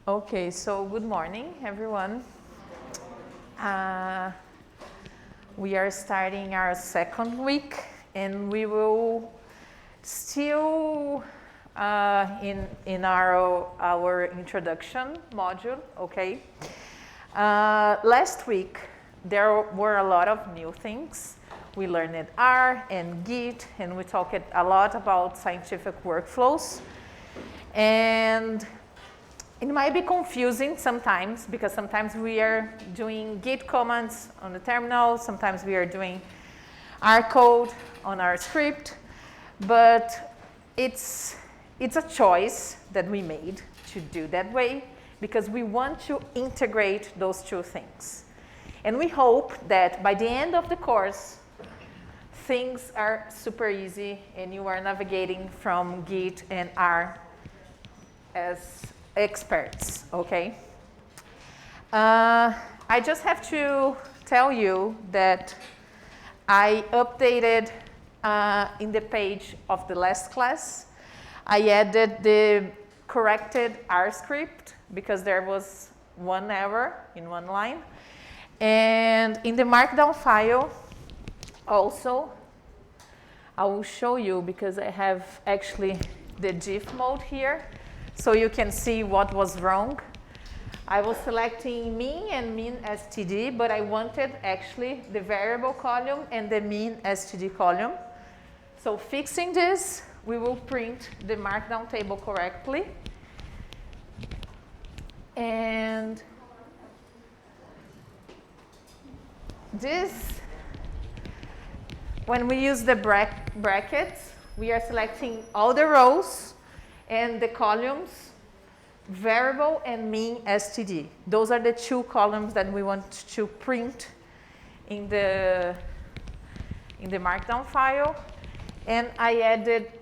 Okay, so good morning, everyone. We are starting our second week, and we will still in our introduction module, okay? Last week, there were a lot of new things. We learned R and Git, and we talked a lot about scientific workflows. And it might be confusing sometimes, because sometimes we are doing Git commands on the terminal, sometimes we are doing R code on our script, but it's a choice that we made to do that way, because we want to integrate those two things. And we hope that by the end of the course, things are super easy and you are navigating from Git and R as experts, okay? I just have to tell you that I updated in the page of the last class. I added the corrected R script because there was one error in one line. And in the markdown file, also, I will show you because I have actually the GIF mode here, so you can see what was wrong. I was selecting mean and mean STD, but I wanted actually the variable column and the mean STD column. So fixing this, we will print the markdown table correctly. And this, when we use the brackets, we are selecting all the rows and the columns, variable and mean STD. Those are the two columns that we want to print in the markdown file. And I added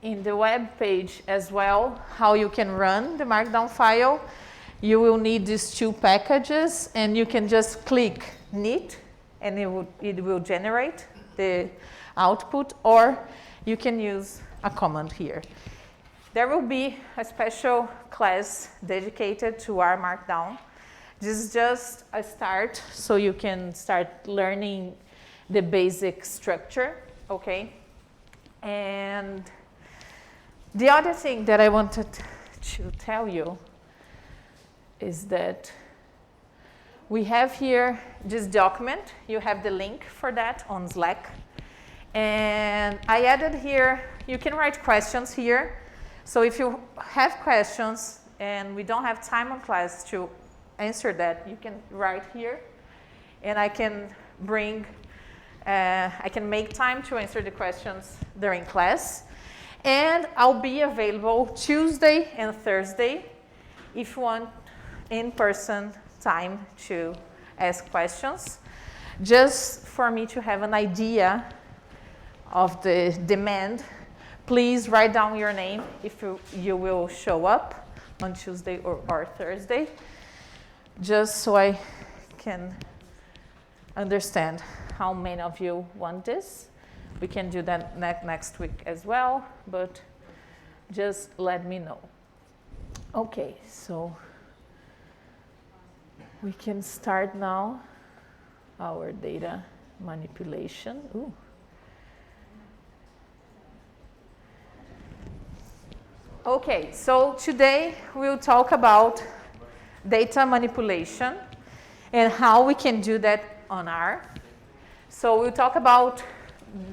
in the web page as well how you can run the markdown file. You will need these two packages, and you can just click knit, and it will generate the output, or you can use a command here. There will be a special class dedicated to R Markdown. This is just a start, so you can start learning the basic structure, okay? And the other thing that I wanted to tell you is that we have here this document. You have the link for that on Slack. And I added here, you can write questions here. So if you have questions and we don't have time on class to answer that, you can write here. And I can I can make time to answer the questions during class. And I'll be available Tuesday and Thursday if you want in-person time to ask questions, just for me to have an idea of the demand. Please write down your name if you will show up on Tuesday or Thursday, just so I can understand how many of you want this. We can do that next week as well, but just let me know. Okay, so we can start now our data manipulation. Ooh. Okay, so today we'll talk about data manipulation and how we can do that on R. So we'll talk about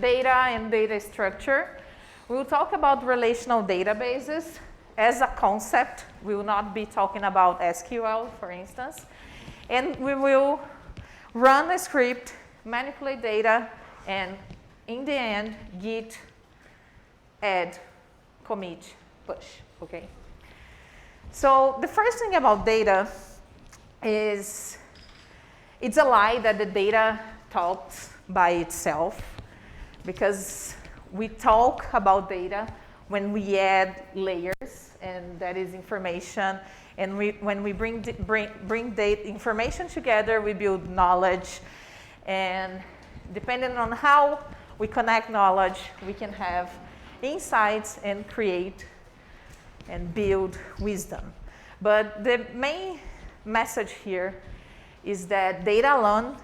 data and data structure. We'll talk about relational databases as a concept. We will not be talking about SQL, for instance. And we will run a script, manipulate data, and in the end, git, add, commit, push, okay? So the first thing about data is it's a lie that the data talks by itself, because we talk about data when we add layers, and that is information. And when we bring data information together, we build knowledge. And depending on how we connect knowledge, we can have insights and create and build wisdom. But the main message here is that data alone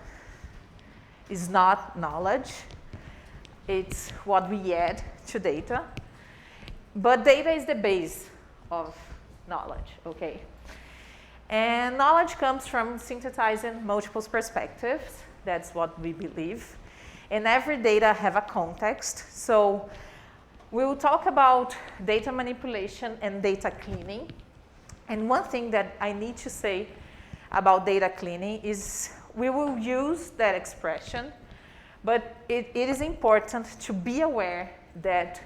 is not knowledge. It's what we add to data. But data is the base of knowledge, okay? And knowledge comes from synthesizing multiple perspectives. That's what we believe. And every data have a context. So we will talk about data manipulation and data cleaning. And one thing that I need to say about data cleaning is we will use that expression, but it is important to be aware that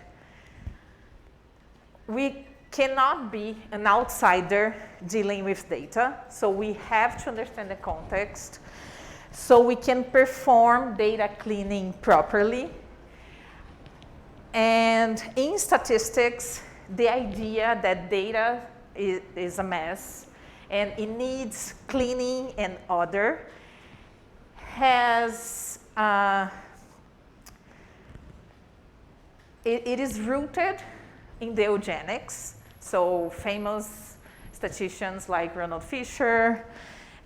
we cannot be an outsider dealing with data. So we have to understand the context so we can perform data cleaning properly. And in statistics, the idea that data is a mess and it needs cleaning and order has, it is rooted in the eugenics. So famous statisticians like Ronald Fisher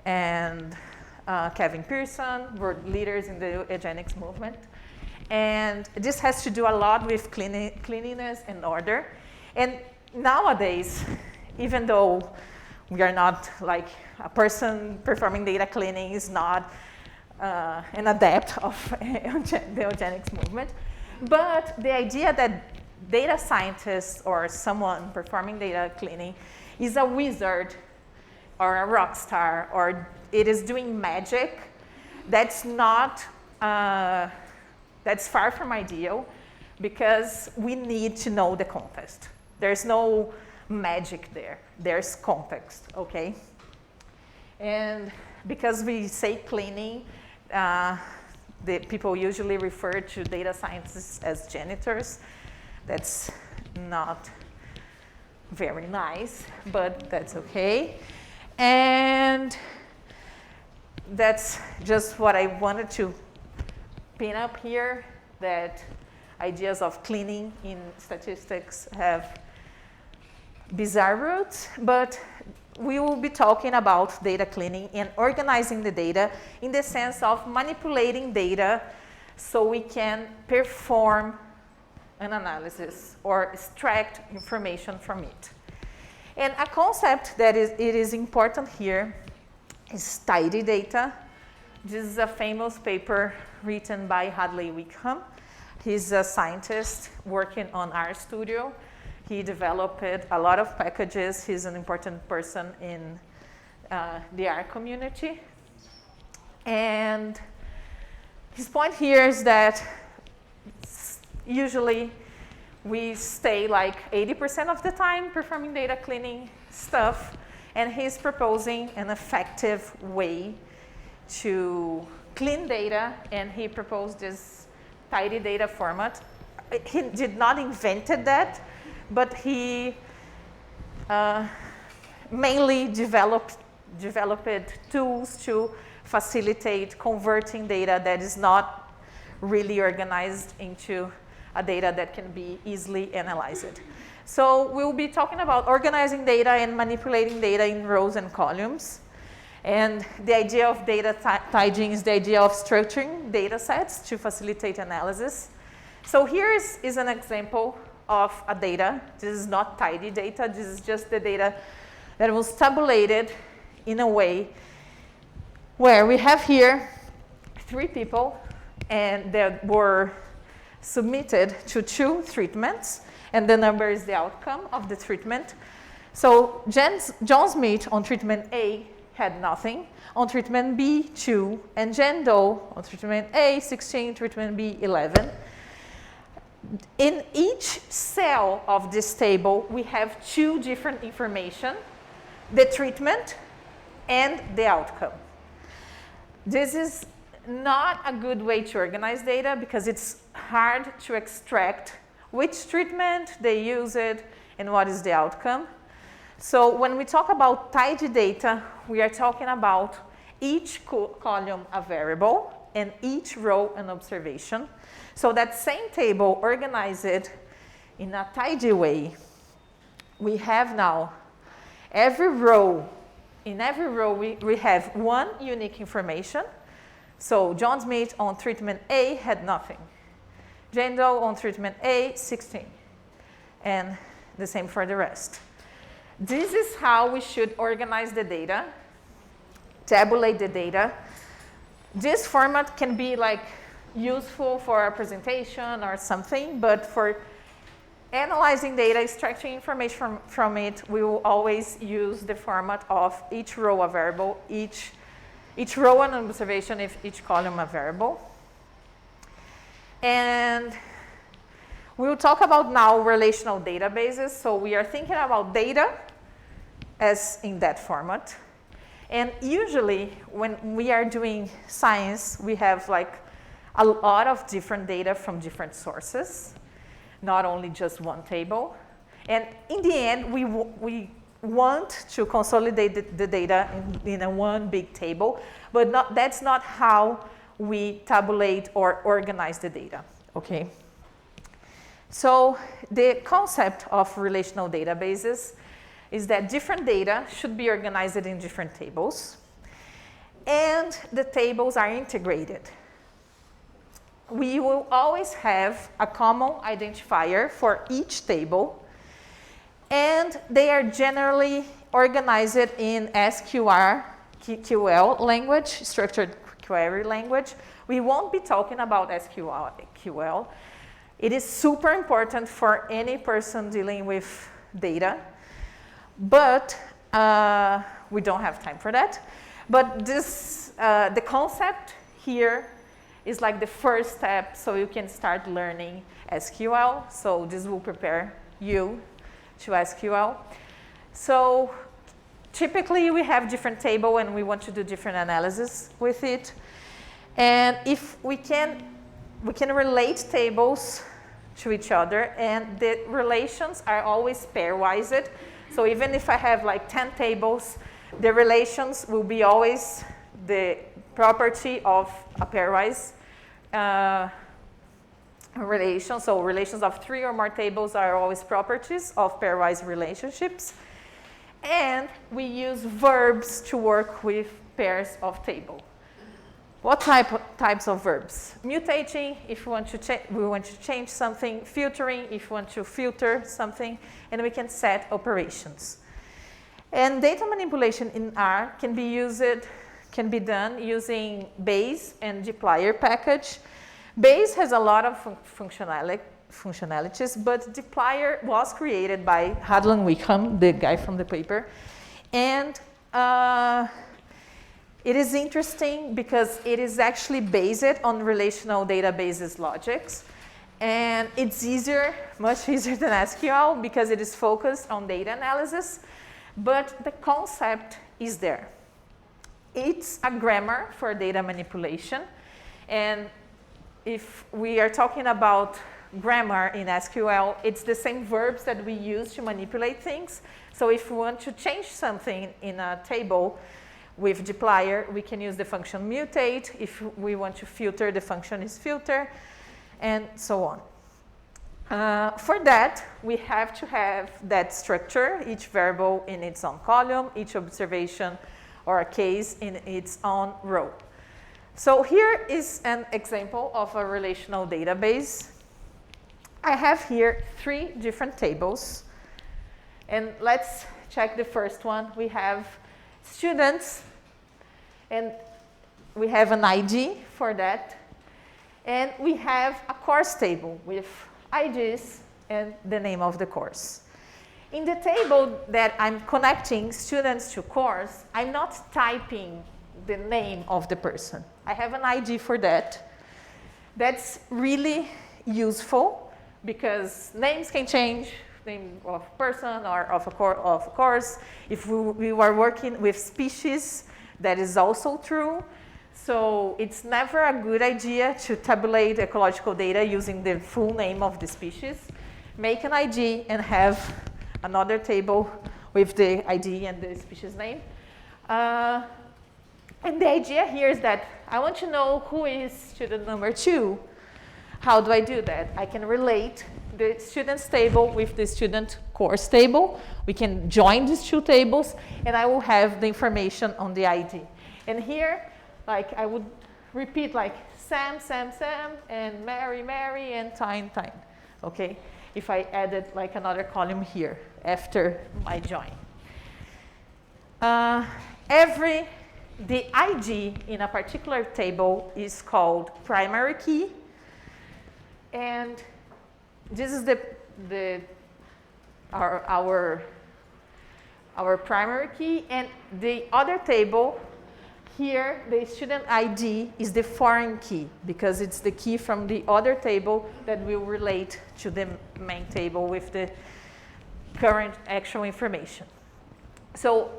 and Kevin Pearson were leaders in the eugenics movement. And this has to do a lot with cleanliness and order. And nowadays, even though we are not like a person performing data cleaning is not an adept of the eugenics movement, but the idea that data scientists or someone performing data cleaning is a wizard or a rock star or it is doing magic, that's not, that's far from ideal because we need to know the context. There's no magic there, there's context, okay? And because we say cleaning, the people usually refer to data scientists as janitors. That's not very nice, but that's okay. And that's just what I wanted to pin up here, that ideas of cleaning in statistics have bizarre roots, but we will be talking about data cleaning and organizing the data in the sense of manipulating data so we can perform an analysis or extract information from it. And a concept that it is important here is tidy data. This is a famous paper written by Hadley Wickham. He's a scientist working on RStudio. He developed a lot of packages. He's an important person in the R community. And his point here is that usually we stay like 80% of the time performing data cleaning stuff, and he's proposing an effective way to clean data, and he proposed this tidy data format. He did not invent that, but he mainly developed tools to facilitate converting data that is not really organized into a data that can be easily analyzed. So we'll be talking about organizing data and manipulating data in rows and columns. And the idea of data tidying is the idea of structuring data sets to facilitate analysis. So here is an example of a data. This is not tidy data. This is just the data that was tabulated in a way where we have here 3 people, and they were submitted to 2 treatments, and the number is the outcome of the treatment. So John Smith on treatment A had nothing, on treatment B 2, and Jen Doe on treatment A 16, treatment B 11. In each cell of this table, we have 2 different information, the treatment and the outcome. This is not a good way to organize data because it's hard to extract which treatment they use it and what is the outcome. So when we talk about tidy data, we are talking about each column a variable and each row an observation. So that same table organized in a tidy way, we have now every row, in every row we have one unique information. So John Smith on treatment A had nothing. Jane Doe on treatment A, 16. And the same for the rest. This is how we should organize the data, tabulate the data. This format can be like useful for a presentation or something, but for analyzing data, extracting information from it, we will always use the format of each row a variable, each row an observation, if each column a variable. And we'll talk about now relational databases. So we are thinking about data as in that format. And usually when we are doing science, we have like a lot of different data from different sources, not only just one table. And in the end, we want to consolidate the data in a one big table, but that's not how we tabulate or organize the data, okay? So the concept of relational databases is that different data should be organized in different tables, and the tables are integrated. We will always have a common identifier for each table, and they are generally organized in SQL language, structured query language. We won't be talking about SQL. It is super important for any person dealing with data, but we don't have time for that. But this, the concept here is like the first step, so you can start learning SQL. So this will prepare you to SQL. So typically we have different table and we want to do different analysis with it. And if we can relate tables to each other, and the relations are always pairwise. So even if I have like 10 tables, the relations will be always the property of a pairwise relation. So relations of 3 or more tables are always properties of pairwise relationships. And we use verbs to work with pairs of table. What types of verbs? Mutating, if we want to change something. Filtering, if we want to filter something. And we can set operations. And data manipulation in R can be done using base and dplyr package. Base has a lot of functionalities, but dplyr was created by Hadlan Wickham, the guy from the paper. And it is interesting because it is actually based on relational databases logics. And it's easier, much easier than SQL because it is focused on data analysis. But the concept is there. It's a grammar for data manipulation. And if we are talking about grammar in SQL, it's the same verbs that we use to manipulate things. So if we want to change something in a table with dplyr, we can use the function mutate. If we want to filter, the function is filter, and so on. For that, we have to have that structure, each variable in its own column, each observation or a case in its own row. So here is an example of a relational database. I have here 3 different tables. And let's check the first one. We have students, and we have an ID for that. And we have a course table with IDs and the name of the course. In the table that I'm connecting students to course, I'm not typing the name of the person. I have an ID for that. That's really useful because names can change, name of person or of a course. If we are working with species, that is also true. So it's never a good idea to tabulate ecological data using the full name of the species. Make an ID and have another table with the ID and the species name. And the idea here is that I want to know who is student number 2. How do I do that? I can relate the students table with the student course table. We can join these two tables, and I will have the information on the ID. And here, like, I would repeat like Sam, Sam, Sam, and Mary, Mary, and Tyne, Tyne. Okay? If I added like another column here after my join. The ID in a particular table is called primary key, and this is our primary key, and the other table here, the student ID is the foreign key because it's the key from the other table that will relate to the main table with the current actual information. So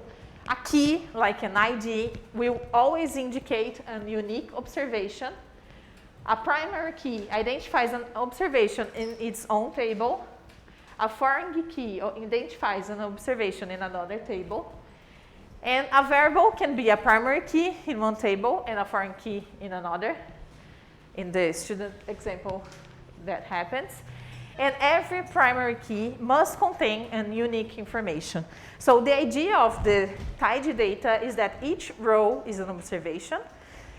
a key, like an ID, will always indicate a unique observation. A primary key identifies an observation in its own table. A foreign key identifies an observation in another table. And a variable can be a primary key in one table and a foreign key in another. In the student example, that happens. And every primary key must contain a unique information. So the idea of the tidy data is that each row is an observation,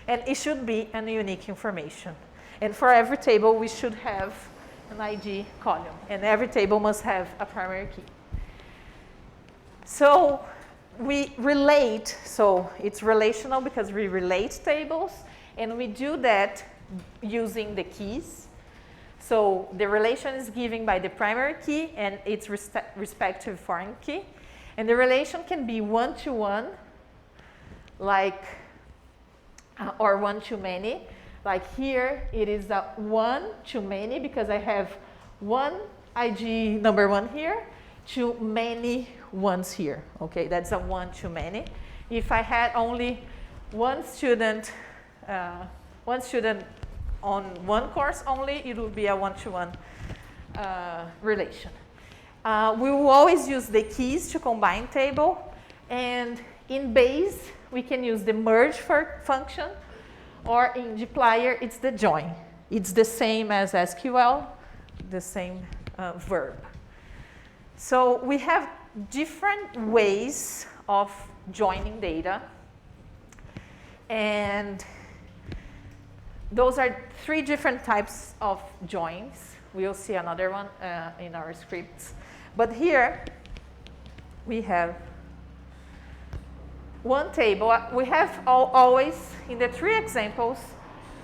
and it should be a unique information. And for every table, we should have an ID column, and every table must have a primary key. So we relate, so it's relational because we relate tables, and we do that using the keys. So the relation is given by the primary key and its respective foreign key. And the relation can be one-to-one, like, or one-to-many. Like here, it is a one-to-many because I have one ID number 1 here to many ones here. Okay, that's a one-to-many. If I had only one student on one course only, it would be a one-to-one relation. We will always use the keys to combine table, and in base, we can use the merge function, or in dplyr, it's the join. It's the same as SQL, the same verb. So we have different ways of joining data, and those are 3 different types of joins. We'll see another one in our scripts. But here, we have one table. We have always, in the 3 examples,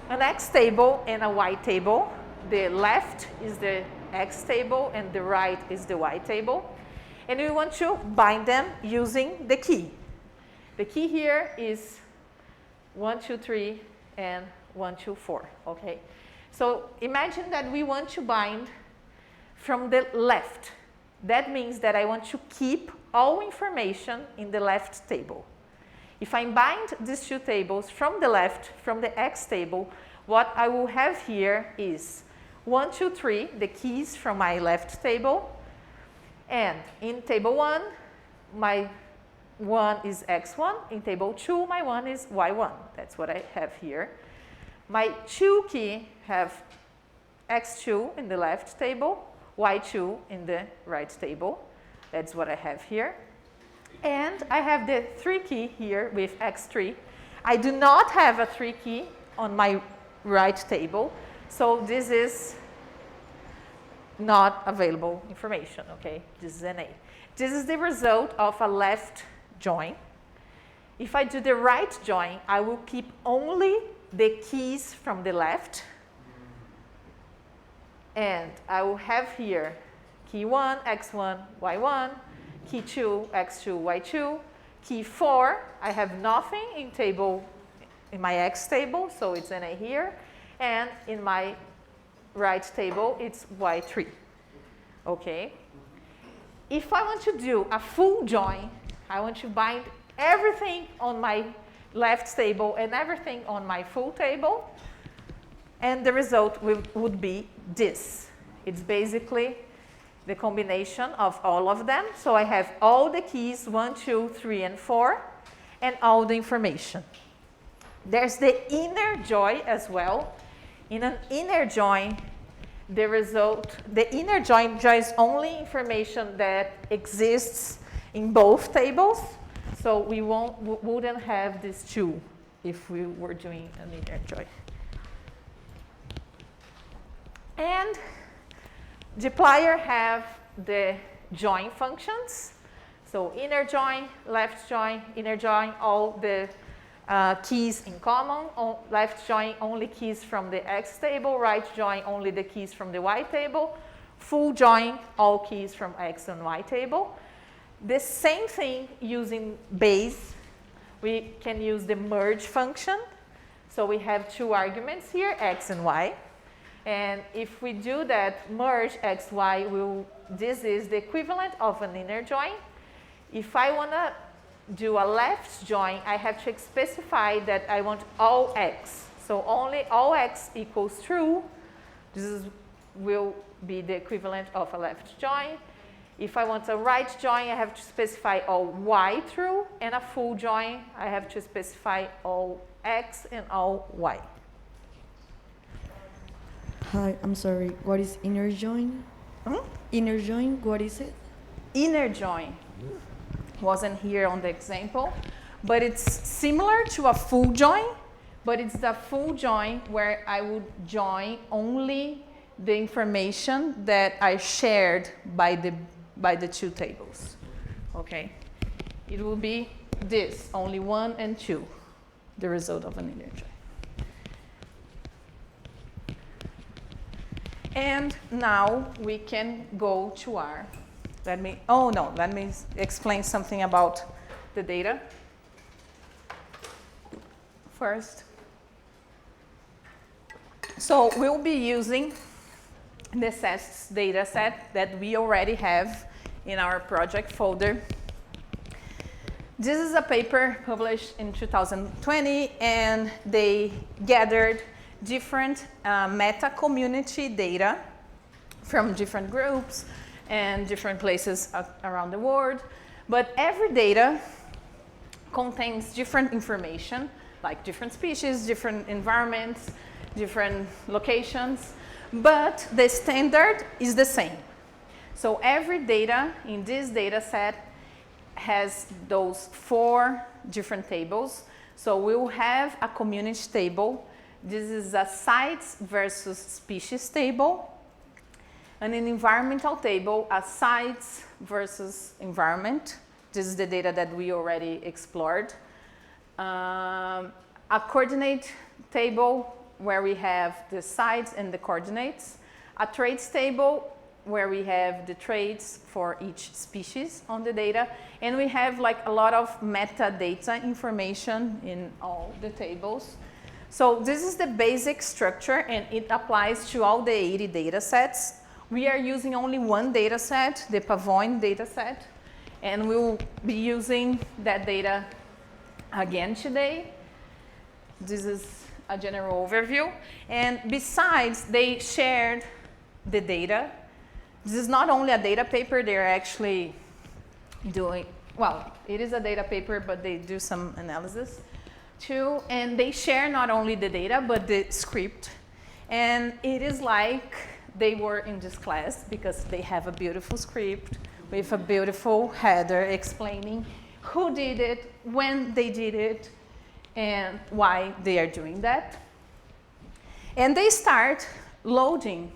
an X table and a Y table. The left is the X table, and the right is the Y table. And we want to bind them using the key. The key here is 1, 2, 3, and 1, 2, 4, okay? So imagine that we want to bind from the left. That means that I want to keep all information in the left table. If I bind these 2 tables from the left, from the X table, what I will have here is 1, 2, 3, the keys from my left table. And in table 1, my 1 is X1. In table 2, my 1 is Y1. That's what I have here. My 2 key have X2 in the left table, Y2 in the right table. That's what I have here. And I have the 3 key here with X3. I do not have a 3 key on my right table, so this is not available information, okay? This is an A. This is the result of a left join. If I do the right join, I will keep only the keys from the left, and I will have here key 1, X1, Y1, key 2, X2, Y2, key 4, I have nothing in my X table, so it's an A here, and in my right table, it's Y3, okay? If I want to do a full join, I want to bind everything on my left table and everything on my full table, and the result would be this. It's basically the combination of all of them. So I have all the keys 1, 2, 3, and 4, and all the information. There's the inner join as well. In an inner join, the result, the inner join joins only information that exists in both tables. So we wouldn't have these two if we were doing an inner join. And dplyr have the join functions. So inner join, left join, inner join, all the keys in common. Left join, only keys from the X table. Right join, only the keys from the Y table. Full join, all keys from X and Y table. The same thing using base. We can use the merge function. So we have two arguments here, X and Y. And if we do that merge X, Y, this is the equivalent of an inner join. If I want to do a left join, I have to specify that I want all X. So only all X equals true. Will be the equivalent of a left join. If I want a right join, I have to specify all Y true. And a full join, I have to specify all X and all Y. Hi, I'm sorry. What is inner join? Inner join, what is it? Inner join wasn't here on the example, but it's similar to a full join, but it's the full join where I would join only the information that I shared by the two tables. Okay, it will be this, only 1 and 2, the result of an inner join. And now we can go to our, let me explain something about the data first. So we'll be using the SESTS data set that we already have in our project folder. This is a paper published in 2020, and they gathered different meta-community data from different groups and different places around the world. But every data contains different information, like different species, different environments, different locations, but the standard is the same. So every data in this data set has those 4 different tables. So we'll have a community table. This is a sites versus species table. And an environmental table, a sites versus environment. This is the data that we already explored. A coordinate table where we have the sites and the coordinates. A traits table where we have the traits for each species on the data. And we have like a lot of metadata information in all the tables. So this is the basic structure, and it applies to all the 80 data sets. We are using only one data set, the Pavoin data set, and we'll be using that data again today. This is a general overview. And besides, they shared the data. This is not only a data paper, they're actually doing, well, it is a data paper, but they do some analysis too. And they share not only the data, but the script. And it is like they were in this class because they have a beautiful script with a beautiful header explaining who did it, when they did it, and why they are doing that. And they start loading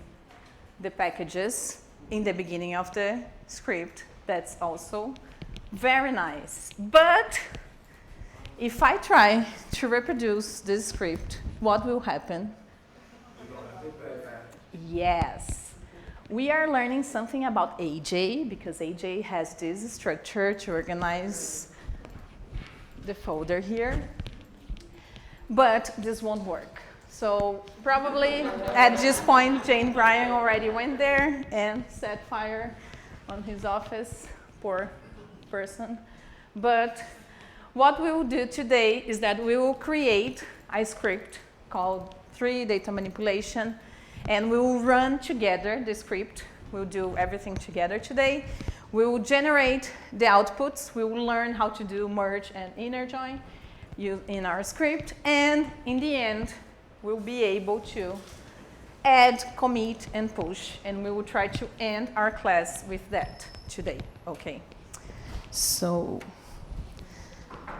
the packages in the beginning of the script. That's also very nice. But if I try to reproduce this script, what will happen? Yes. We are learning something about AJ, because AJ has this structure to organize the folder here. But this won't work. So probably at this point, Jane Bryan already went there and set fire on his office, poor person. But what we will do today is that we will create a script called 3 data manipulation, and we will run together the script. We'll do everything together today. We will generate the outputs. We will learn how to do merge and inner join in our script, and in the end, we'll be able to add, commit, and push. And we will try to end our class with that today, okay? So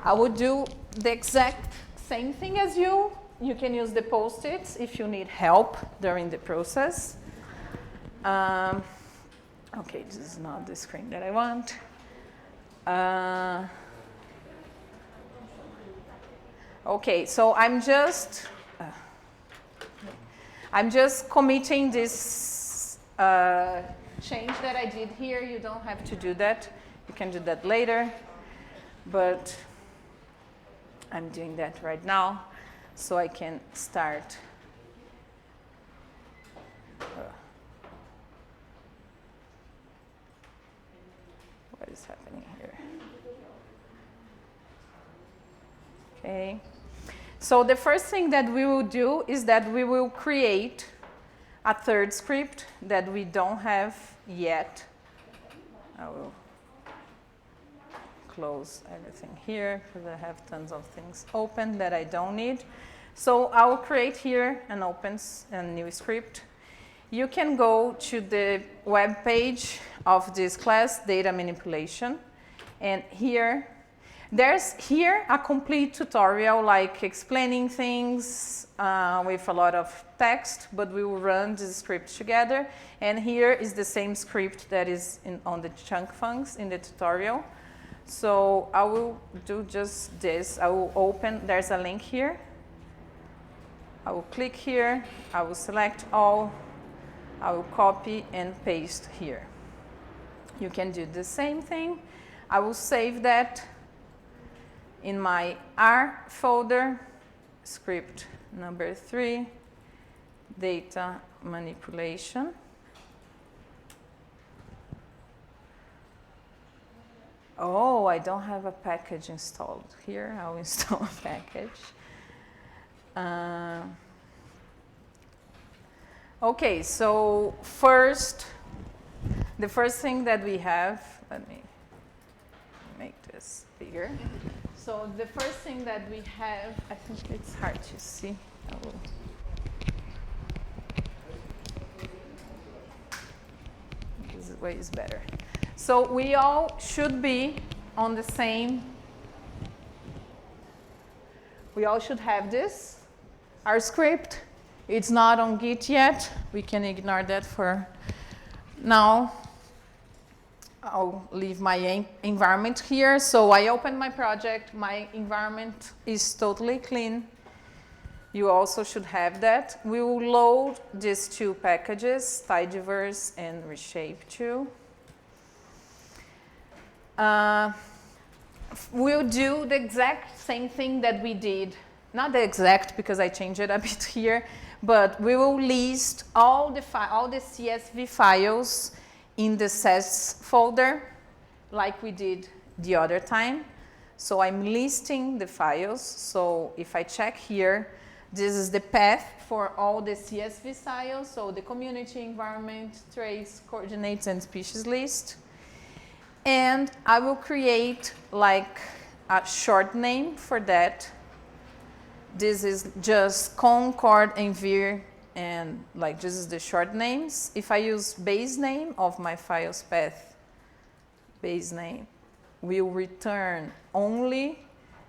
I will do the exact same thing as you. You can use the Post-its if you need help during the process. Okay, this is not the screen that I want. Okay, so I'm just committing this change that I did here. You don't have to do that. You can do that later. But I'm doing that right now so I can start. What is happening here? Okay. So the first thing that we will do is that we will create a third script that we don't have yet. I will close everything here because I have tons of things open that I don't need. So I will create here an a new script. You can go to the web page of this class, Data Manipulation, and there's a complete tutorial like explaining things with a lot of text, but we will run this script together. And here is the same script that is on the chunk functions in the tutorial. So I will do just this. I will open, there's a link here. I will click here, I will select all, I will copy and paste here. You can do the same thing. I will save that in my R folder, script number 3, data manipulation. Oh, I don't have a package installed here. I'll install a package. Okay, so the first thing that we have, let me make this bigger. So the first thing that we have, I think it's hard to see. This way is better. So we all should be on the same, we all should have this. Our script, it's not on Git yet. We can ignore that for now. I'll leave my environment here. So I open my project. My environment is totally clean. You also should have that. We will load these two packages, Tidyverse and Reshape2. We'll do the exact same thing that we did. Not the exact, because I changed it a bit here, but we will list all the CSV files in the SES folder, like we did the other time. So I'm listing the files. So if I check here, this is the path for all the CSV files. So the community, environment, trace, coordinates, and species list. And I will create like a short name for that. This is just concord and vir, and like this is the short names. If I use base name of my file's path, base name will return only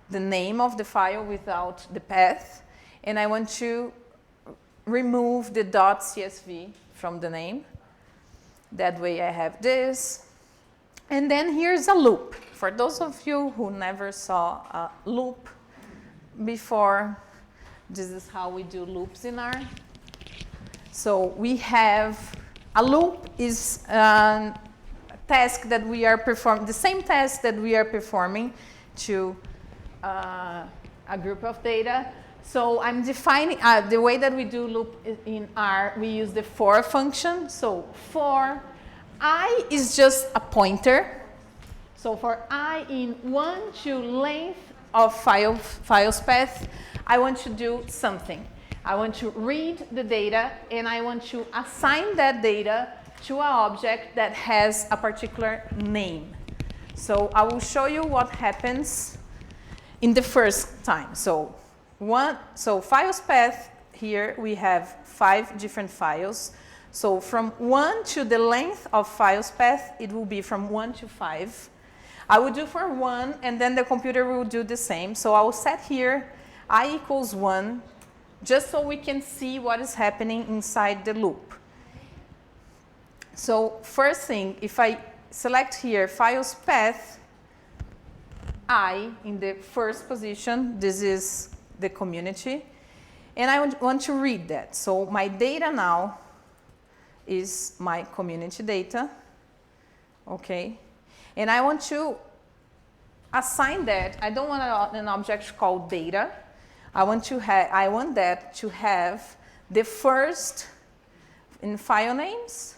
the name of the file without the path. And I want to remove the .csv from the name. That way I have this. And then here's a loop. For those of you who never saw a loop before, this is how we do loops in R. So we have a loop is a task that we are performing, the same task that we are performing to a group of data. So I'm defining, the way that we do loop in R, we use the for function. So for I is just a pointer. So for I in 1 to length of files path, I want to do something. I want to read the data, and I want to assign that data to an object that has a particular name. So I will show you what happens in the first time. So files path here we have 5 different files. So from 1 to the length of files path, it will be from 1 to 5. I will do for 1, and then the computer will do the same. So I will set here I equals 1, just so we can see what is happening inside the loop. So first thing, if I select here files path, I in the first position, this is the community, and I want to read that. So my data now is my community data, okay? And I want to assign that. I don't want an object called data. I want that to have the first, in file names,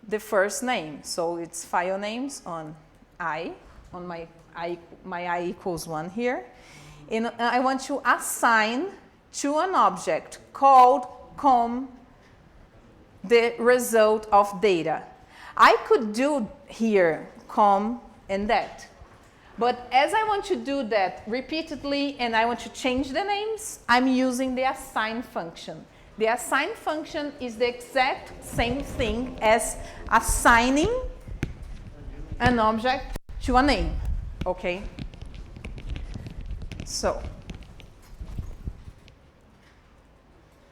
the first name. So it's file names on my I equals 1 here. And I want to assign to an object called com the result of data. I could do here com and that. But as I want to do that repeatedly and I want to change the names, I'm using the assign function. The assign function is the exact same thing as assigning an object to a name, okay? So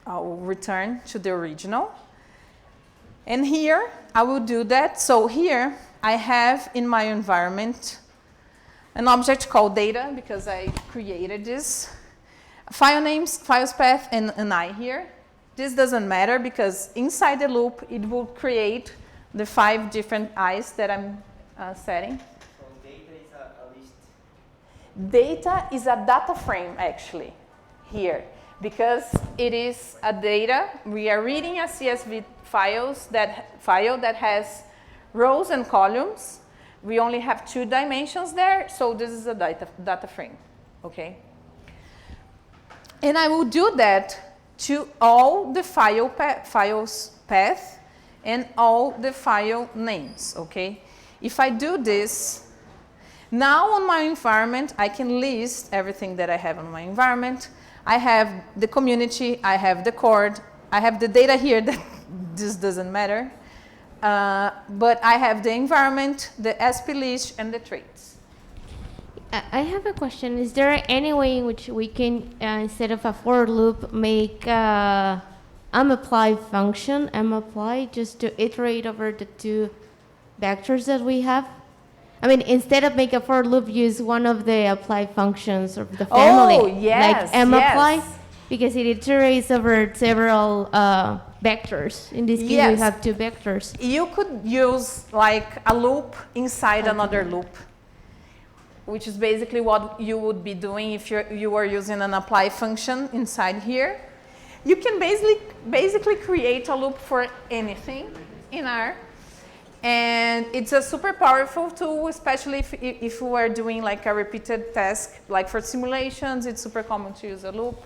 I'll return to the original. And here I will do that. So here I have in my environment an object called data, because I created this. File names, files path, and an I here. This doesn't matter because inside the loop it will create the 5 different I's that I'm setting. So data is a list? Data is a data frame actually here, because it is a data. We are reading a CSV file that has rows and columns. We only have 2 dimensions there, so this is a data frame, okay? And I will do that to all the files path and all the file names, okay? If I do this, now on my environment, I can list everything that I have on my environment. I have the community, I have the cord, I have the data here that this doesn't matter. But I have the environment, the SP list, and the traits. I have a question. Is there any way in which we can, instead of a for loop, make apply function, apply, just to iterate over the 2 vectors that we have? I mean, instead of make a for loop, use one of the apply functions of the family. Oh, yes, like apply, yes. because it iterates over several vectors. In this case, Yes. we have 2 vectors. You could use like a loop inside another loop, which is basically what you would be doing if you were using an apply function inside here. You can basically create a loop for anything in R. And it's a super powerful tool, especially if you are doing like a repeated task, like for simulations, it's super common to use a loop.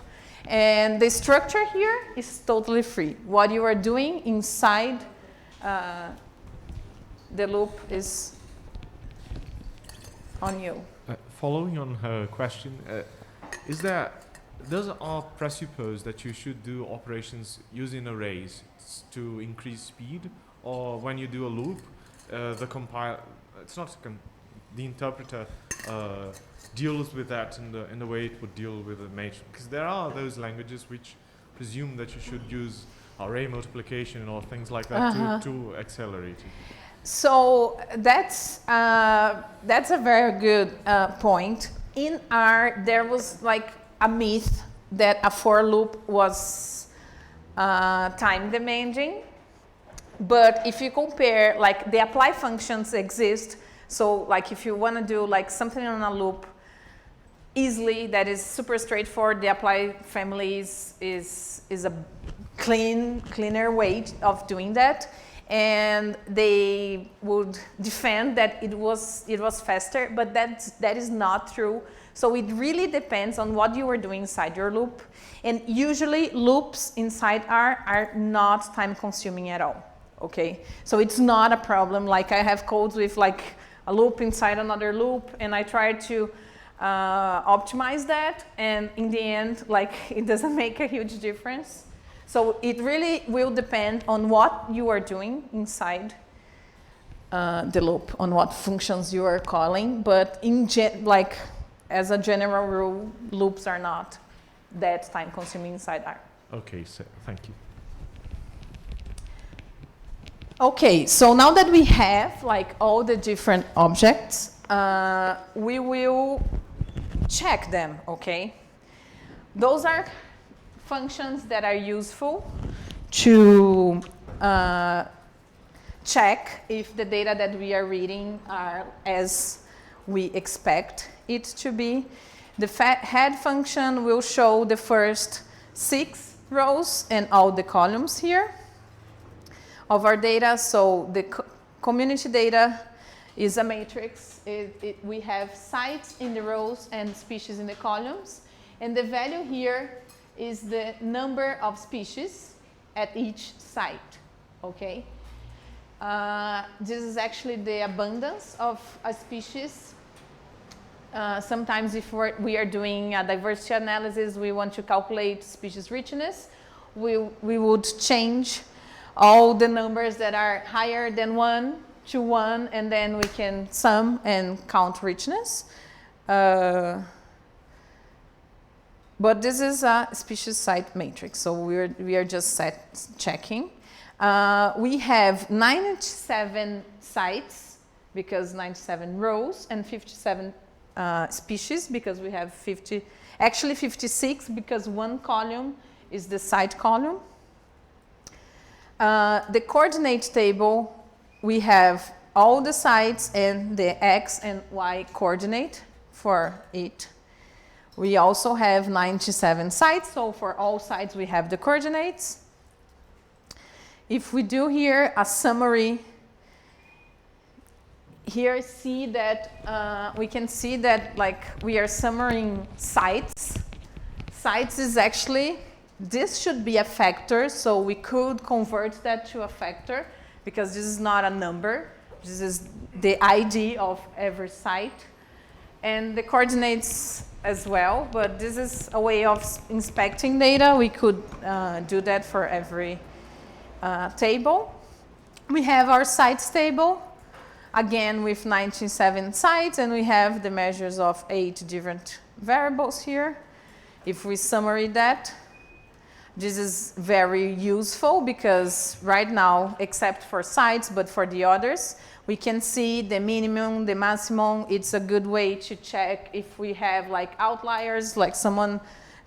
And the structure here is totally free. What you are doing inside the loop is on you. Following on her question, does R presuppose that you should do operations using arrays to increase speed, or when you do a loop, the interpreter deals with that in the way it would deal with a matrix? Because there are those languages which presume that you should use array multiplication or things like that to accelerate it. So that's a very good point. In R, there was like a myth that a for loop was time demanding. But if you compare, like the apply functions exist. So like if you want to do like something on a loop easily, that is super straightforward, the apply family is a cleaner way of doing that. And they would defend that it was faster, but that is not true. So it really depends on what you are doing inside your loop. And usually loops inside R are not time consuming at all, okay? So it's not a problem. Like I have codes with like a loop inside another loop, and I try to optimize that, and in the end, like, it doesn't make a huge difference. So it really will depend on what you are doing inside the loop, on what functions you are calling, but like, as a general rule, loops are not that time-consuming inside R. Okay, so thank you. Okay, so now that we have like all the different objects, we will check them, okay? Those are functions that are useful to check if the data that we are reading are as we expect it to be. The head function will show the first 6 rows and all the columns here of our data. So the community data is a matrix. We have sites in the rows and species in the columns. And the value here is the number of species at each site, okay? This is actually the abundance of a species. Sometimes if we are doing a diversity analysis, we want to calculate species richness, we would change all the numbers that are higher than 1 to 1, and then we can sum and count richness. But this is a species site matrix, so we are just checking. We have 97 sites, because 97 rows, and 57 species, because we have 56, because one column is the site column. The coordinate table, we have all the sites and the X and Y coordinate for it. We also have 97 sites, so for all sites we have the coordinates. If we do here a summary, here see that we can see that like we are summarizing sites. Sites is actually, this should be a factor, so we could convert that to a factor, because this is not a number. This is the ID of every site. And the coordinates as well, but this is a way of inspecting data. We could do that for every table. We have our sites table, again with 97 sites, and we have the measures of 8 different variables here. If we summarize that, this is very useful, because right now, except for sites, but for the others, we can see the minimum, the maximum. It's a good way to check if we have like outliers, like someone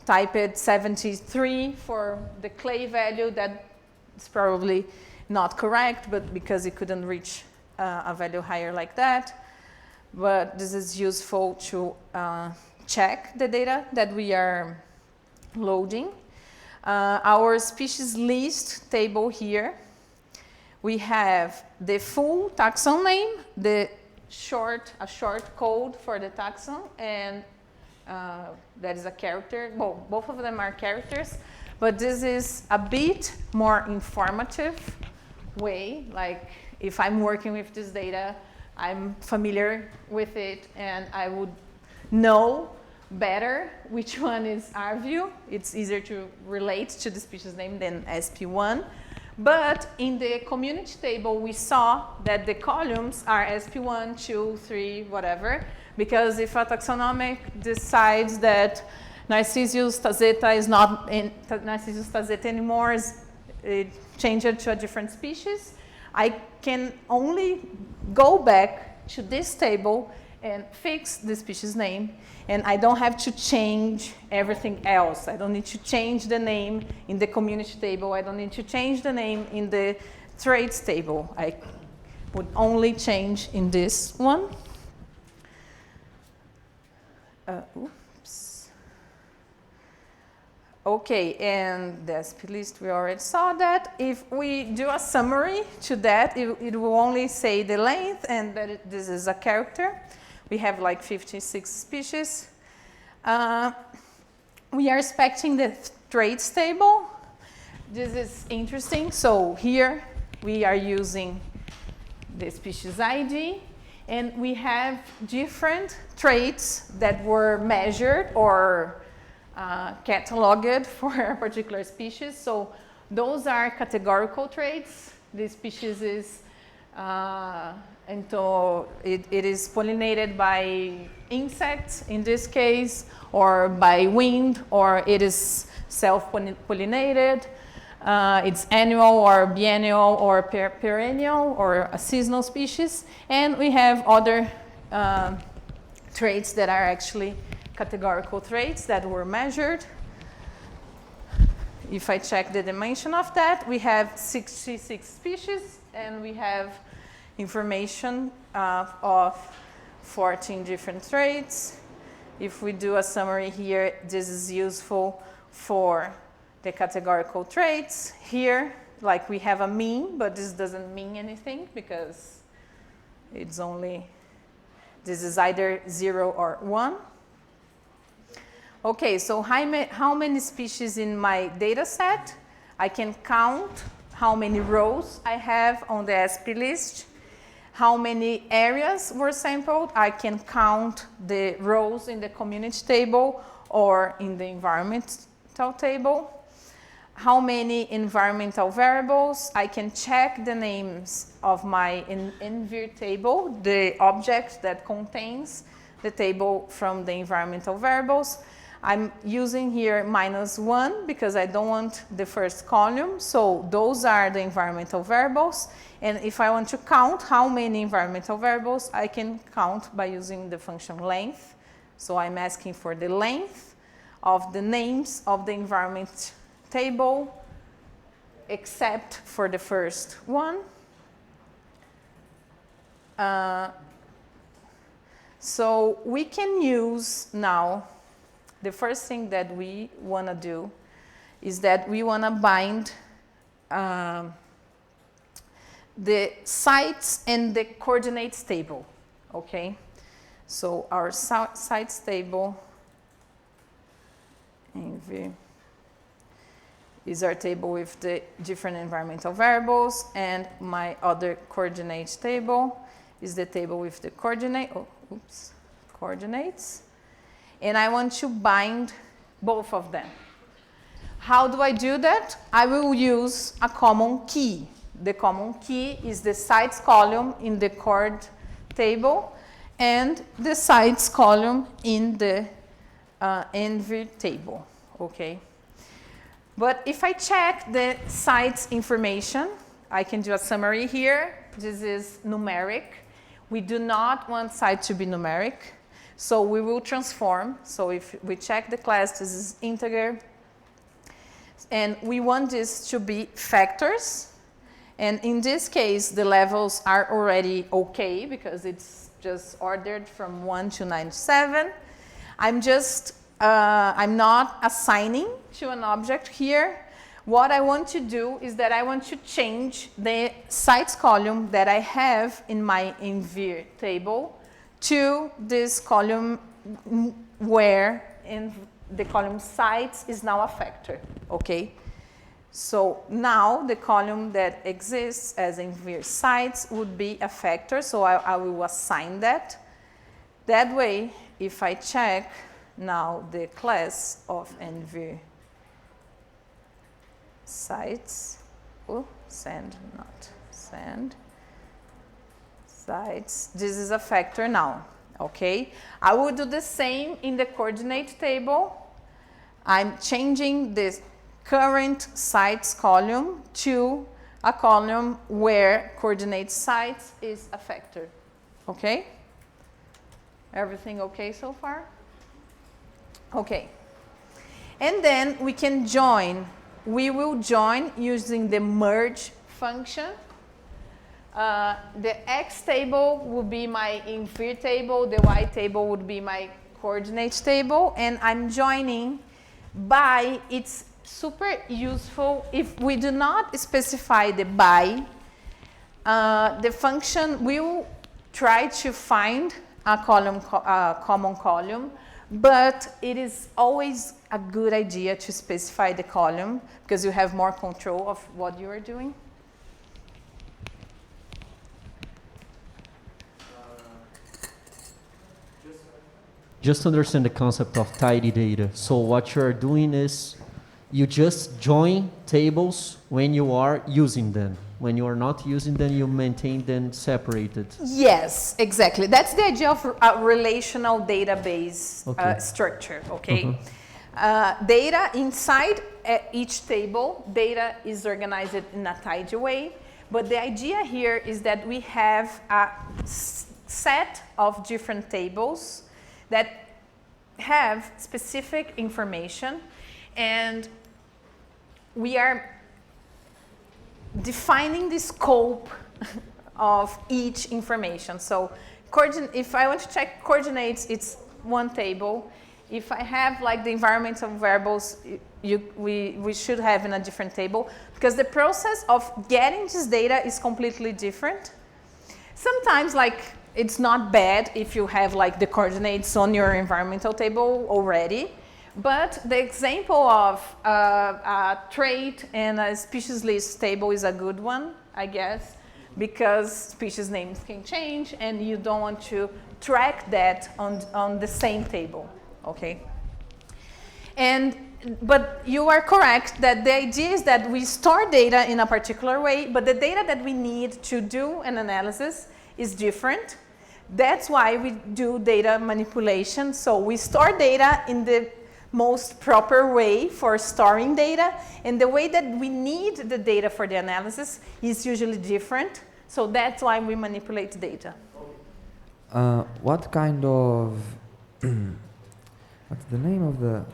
typed 73 for the clay value. That's probably not correct, but because it couldn't reach a value higher like that. But this is useful to check the data that we are loading. Our species list table here, we have the full taxon name, a short code for the taxon, and that is a character. Well, both of them are characters, but this is a bit more informative way. Like, if I'm working with this data, I'm familiar with it, and I would know better which one is our view. It's easier to relate to the species name than SP1. But in the community table, we saw that the columns are SP1, 2, 3, whatever, because if a taxonomic decides that Narcissus tazeta is not in Narcissus tazeta anymore, it changed it to a different species, I can only go back to this table and fix the species name, and I don't have to change everything else. I don't need to change the name in the community table. I don't need to change the name in the traits table. I would only change in this one. Oops. Okay, and the SP list, we already saw that. If we do a summary to that, it will only say the length and that this is a character. We have like 56 species. We are expecting the traits table. This is interesting. So here we are using the species ID, And we have different traits that were measured or cataloged for a particular species. So those are categorical traits. The species is, and so it is pollinated by insects in this case, or by wind, or it is self-pollinated. It's annual or biennial or perennial or a seasonal species. And we have other traits that are actually categorical traits that were measured. If I check the dimension of that, we have 66 species, and we have information of 14 different traits. If we do a summary here, this is useful for the categorical traits. Here, like we have a mean, but this doesn't mean anything because it's only, this is either 0 or 1. Okay, so how many species in my data set? I can count how many rows I have on the SP list. How many areas were sampled? I can count the rows in the community table or in the environmental table. How many environmental variables? I can check the names of my envir table, the object that contains the table from the environmental variables. I'm using here -1 because I don't want the first column. So those are the environmental variables. And if I want to count how many environmental variables, I can count by using the function length. So I'm asking for the length of the names of the environment table, except for the first one. So we can use now, the first thing that we want to do is that we want to bind the sites and the coordinates table, okay? So our sites table is our table with the different environmental variables, and my other coordinates table is the table with the coordinates. And I want to bind both of them. How do I do that? I will use a common key. The common key is the sites column in the coord table and the sites column in the envir table, okay? But if I check the sites information, I can do a summary here. This is numeric. We do not want site to be numeric. So we will transform. So if we check the class, this is integer. And we want this to be factors. And in this case, the levels are already okay because it's just ordered from 1 to 97. I'm not assigning to an object here. What I want to do is that I want to change the sites column that I have in my envir table to this column where in the column sites is now a factor, okay? So now the column that exists as envir sites would be a factor, so I will assign that. That way, if I check now the class of envir sites, send sites, this is a factor now, okay? I will do the same in the coordinate table. I'm changing this current sites column to a column where coordinate sites is a factor, okay? Everything okay so far? Okay. And then we can join. We will join using the merge function. The X table would be my envir table, the Y table would be my coordinates table, and I'm joining by, it's super useful if we do not specify the by, the function will try to find a common column, but it is always a good idea to specify the column because you have more control of what you are doing. just to understand the concept of tidy data. So what you're doing is you just join tables when you are using them. When you are not using them, you maintain them separated. Yes, exactly. That's the idea of a relational database structure, okay? Data inside each table, data is organized in a tidy way, but the idea here is that we have a set of different tables that have specific information, and we are defining the scope of each information. So if I want to check coordinates, it's one table. If I have like the environmental variables, we should have in a different table, because the process of getting this data is completely different. Sometimes like it's not bad if you have like the coordinates on your environmental table already. But the example of a trait and a species list table is a good one, I guess, because species names can change and you don't want to track that on the same table, okay? But you are correct that the idea is that we store data in a particular way, but the data that we need to do an analysis is different. That's why we do data manipulation. So we store data in the most proper way for storing data, and the way that we need the data for the analysis is usually different. So that's why we manipulate data. What kind of what's the name of the,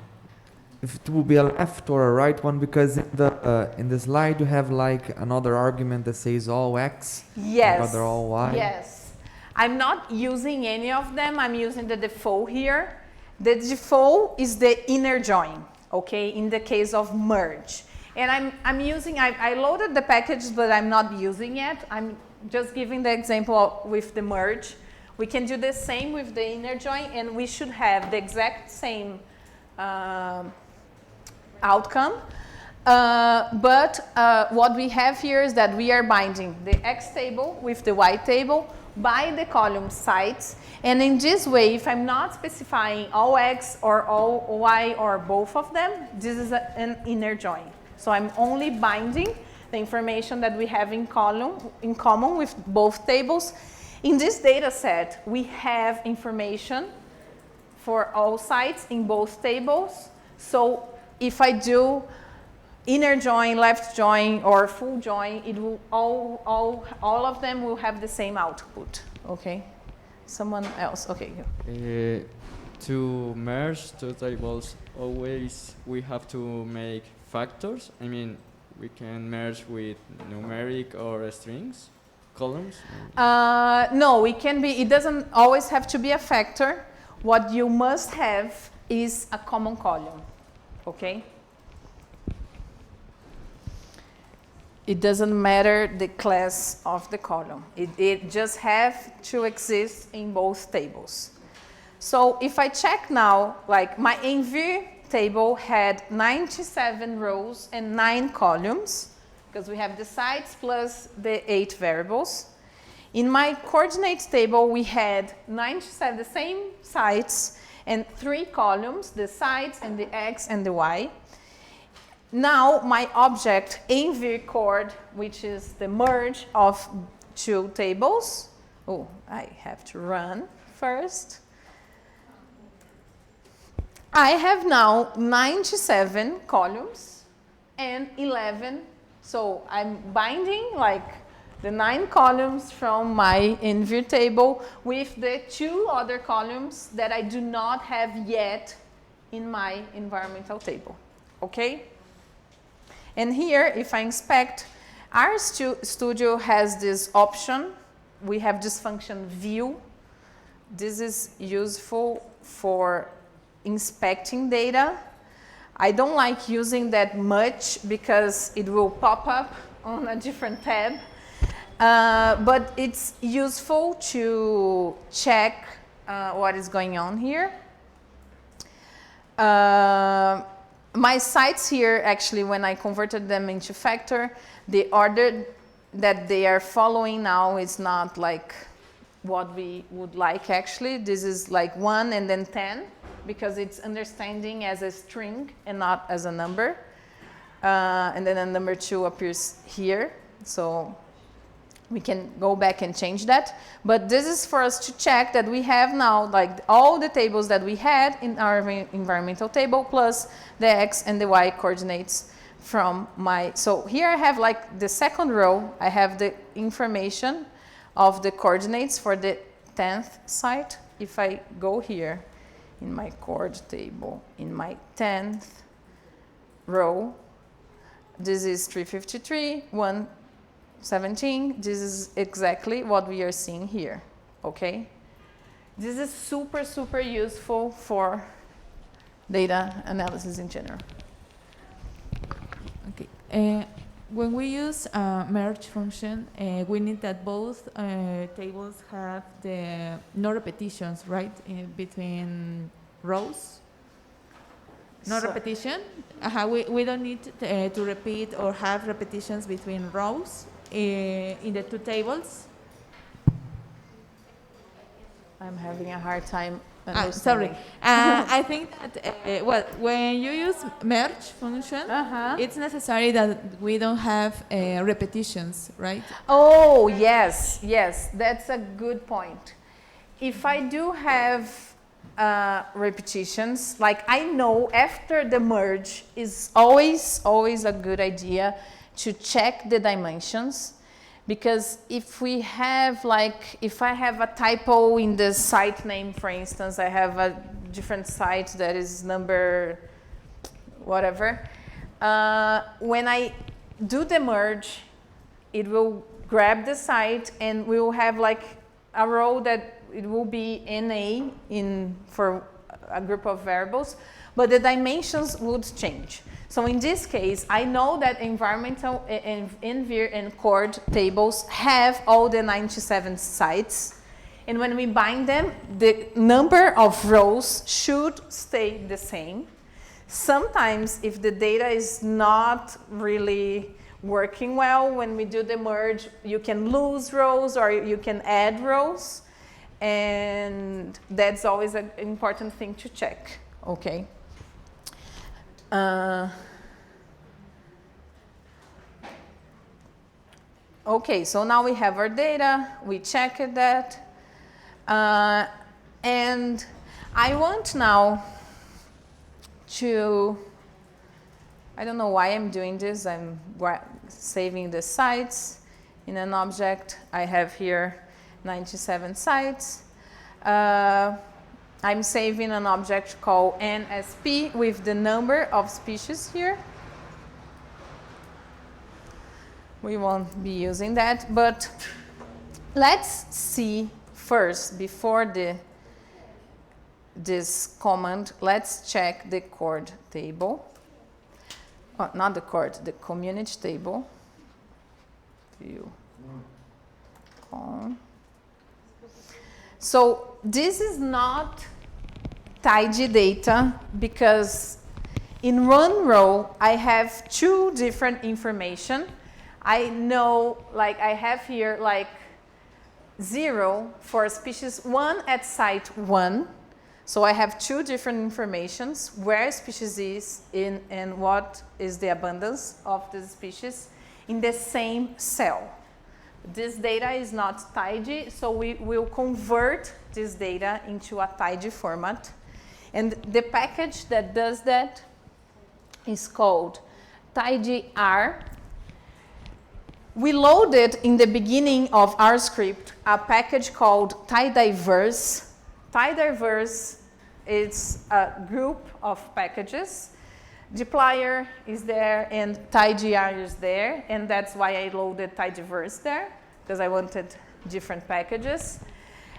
if it will be a left or a right one, because in the slide you have like another argument that says all X, yes, other all Y. Yes, I'm not using any of them. I'm using the default here. The default is the inner join, okay, in the case of merge. And I loaded the package, but I'm not using it. I'm just giving the example with the merge. We can do the same with the inner join, and we should have the exact same outcome. But what we have here is that we are binding the X table with the Y table by the column sites. And in this way, if I'm not specifying all X or all Y or both of them, this is an inner join. So I'm only binding the information that we have in common with both tables. In this data set, we have information for all sites in both tables. So if I do inner join, left join, or full join, it will all of them will have the same output. Okay. Someone else. Okay. To merge two tables, always we have to make factors. I mean, we can merge with numeric or strings, columns. No, it doesn't always have to be a factor. What you must have is a common column. Okay. It doesn't matter the class of the column. It just has to exist in both tables. So if I check now, like my env table had 97 rows and 9 columns, because we have the sites plus the 8 variables. In my coordinates table, we had 97, the same sites, and 3 columns, the sites and the X and the Y. Now my object env_cord, which is the merge of 2 tables. Oh, I have to run first. I have now 97 columns and 11. So I'm binding like the 9 columns from my env table with the 2 other columns that I do not have yet in my environmental table. Okay? And here, if I inspect, RStudio has this option. We have this function view. This is useful for inspecting data. I don't like using that much because it will pop up on a different tab. But it's useful to check what is going on here. My sites here, actually, when I converted them into factor, the order that they are following now is not like what we would like actually. This is like 1 and then 10 because it's understanding as a string and not as a number. And then a number 2 appears here. So we can go back and change that. But this is for us to check that we have now like all the tables that we had in our environmental table plus the X and the Y coordinates from my, so here I have like the second row, I have the information of the coordinates for the 10th site. If I go here in my coord table, in my 10th row, this is 353, 117. This is exactly what we are seeing here, okay? This is super, super useful for data analysis in general. Okay. When we use merge function, we need that both tables have the no repetitions, right, between rows. No repetition. We don't need to repeat or have repetitions between rows in the two tables. I'm having a hard time sorry. understanding. I think that, well, when you use merge function, it's necessary that we don't have repetitions, right? Oh, yes, yes, that's a good point. If I do have repetitions, like I know after the merge is always a good idea to check the dimensions. Because if we have like, if I have a typo in the site name, for instance, I have a different site that is number whatever. When I do the merge, it will grab the site and we will have like a row that it will be NA for a group of variables, but the dimensions would change. So in this case, I know that environmental and envir and coord tables have all the 97 sites. And when we bind them, the number of rows should stay the same. Sometimes if the data is not really working well, when we do the merge, you can lose rows or you can add rows. And that's always an important thing to check, okay? Okay, so now we have our data, we checked that, and I want now to, I don't know why I'm doing this, I'm saving the sites in an object. I have here 97 sites. I'm saving an object called NSP with the number of species here. We won't be using that, but let's see first, before this command, let's check the coord table. Oh, not the coord, the community table. View. So this is not tidy data because in one row I have two different information. I know, like I have here like 0 for species 1 at site 1. So I have two different informations, where species is in and what is the abundance of the species in the same cell. This data is not tidy, so we will convert this data into a tidy format. And the package that does that is called tidyr. We loaded in the beginning of our script a package called tidyverse. Tidyverse is a group of packages. Dplyr is there and tidyr is there, and that's why I loaded tidyverse there, because I wanted different packages.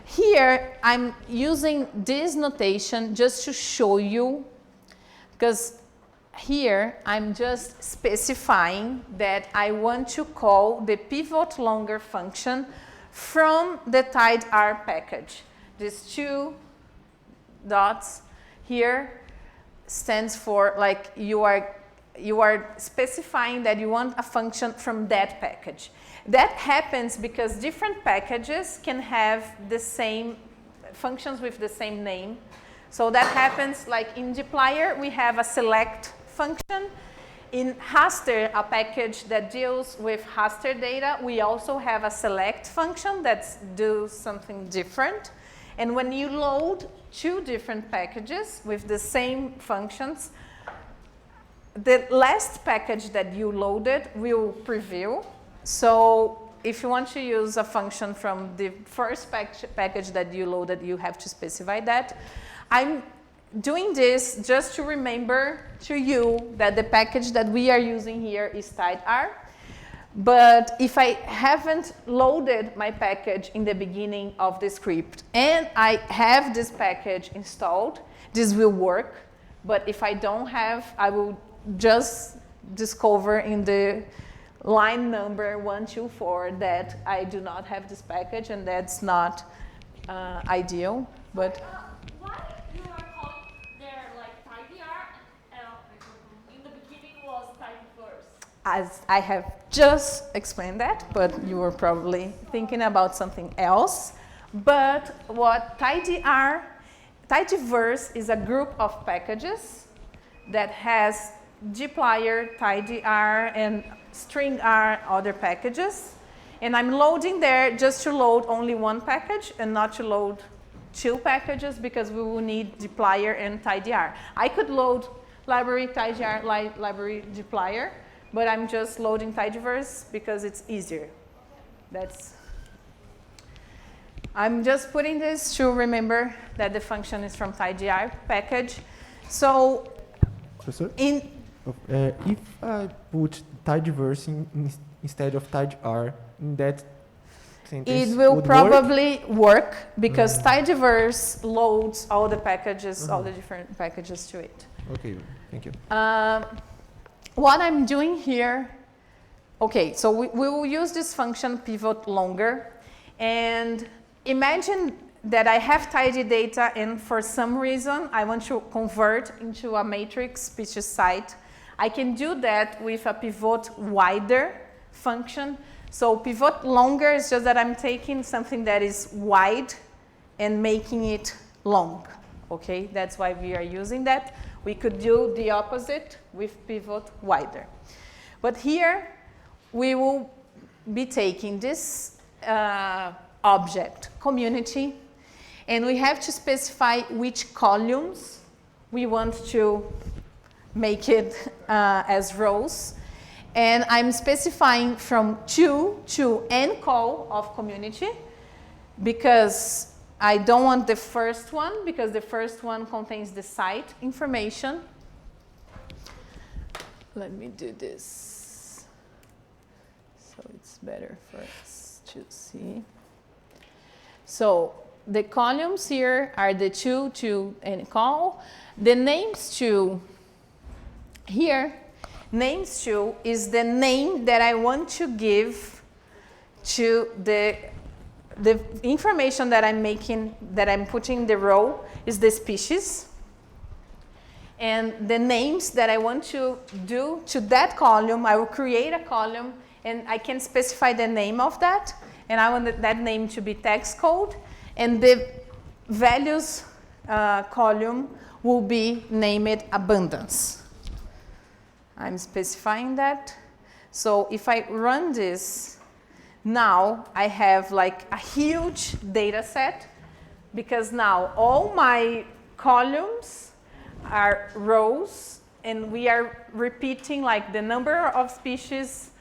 Here, I'm using this notation just to show you, because here I'm just specifying that I want to call the pivot longer function from the tidyr package. These two dots here stands for like you are you are specifying that you want a function from that package. That happens because different packages can have the same functions with the same name. So that happens like in dplyr, we have a select function. In raster, a package that deals with raster data, we also have a select function that does something different. And when you load two different packages with the same functions, the last package that you loaded will preview. So if you want to use a function from the first package that you loaded, you have to specify that. I'm doing this just to remember to you that the package that we are using here is tidyr. But if I haven't loaded my package in the beginning of the script and I have this package installed, this will work. But if I don't have, I will just discover in the line number 124 that I do not have this package, and that's not ideal. But why you are calling there like tidyr? In the beginning was tidy first. as I have just explained that, but you were probably thinking about something else. But what tidyverse is a group of packages that has dplyr, tidyr, and stringr other packages. And I'm loading there just to load only one package and not to load two packages because we will need dplyr and tidyr. I could load library tidyr, library dplyr, but I'm just loading tidyverse because it's easier. I'm just putting this to remember that the function is from tidyr package. So Professor? If I put tidyverse instead of tidyr in that sentence, it will would probably work because tidyverse loads all the packages, all the different packages to it. Okay, thank you. What I'm doing here, okay, so we will use this function pivot longer, and imagine that I have tidy data and for some reason I want to convert into a matrix species site. I can do that with a pivot wider function. So pivot longer is just that I'm taking something that is wide and making it long. Okay, that's why we are using that. We could do the opposite with pivot wider. But here we will be taking this object, community, and we have to specify which columns we want to make it as rows. And I'm specifying from 2 to ncol of community because I don't want the first one because the first one contains the site information. Let me do this so it's better for us to see. So the columns here are the 2 to ncol. The names to here, names to is the name that I want to give to the information that I'm making, that I'm putting in the row is the species. And the names that I want to do to that column, I will create a column and I can specify the name of that. And I want that name to be text code. And the values column will be named abundance. I'm specifying that. So if I run this, now I have like a huge data set because now all my columns are rows and we are repeating like the number of species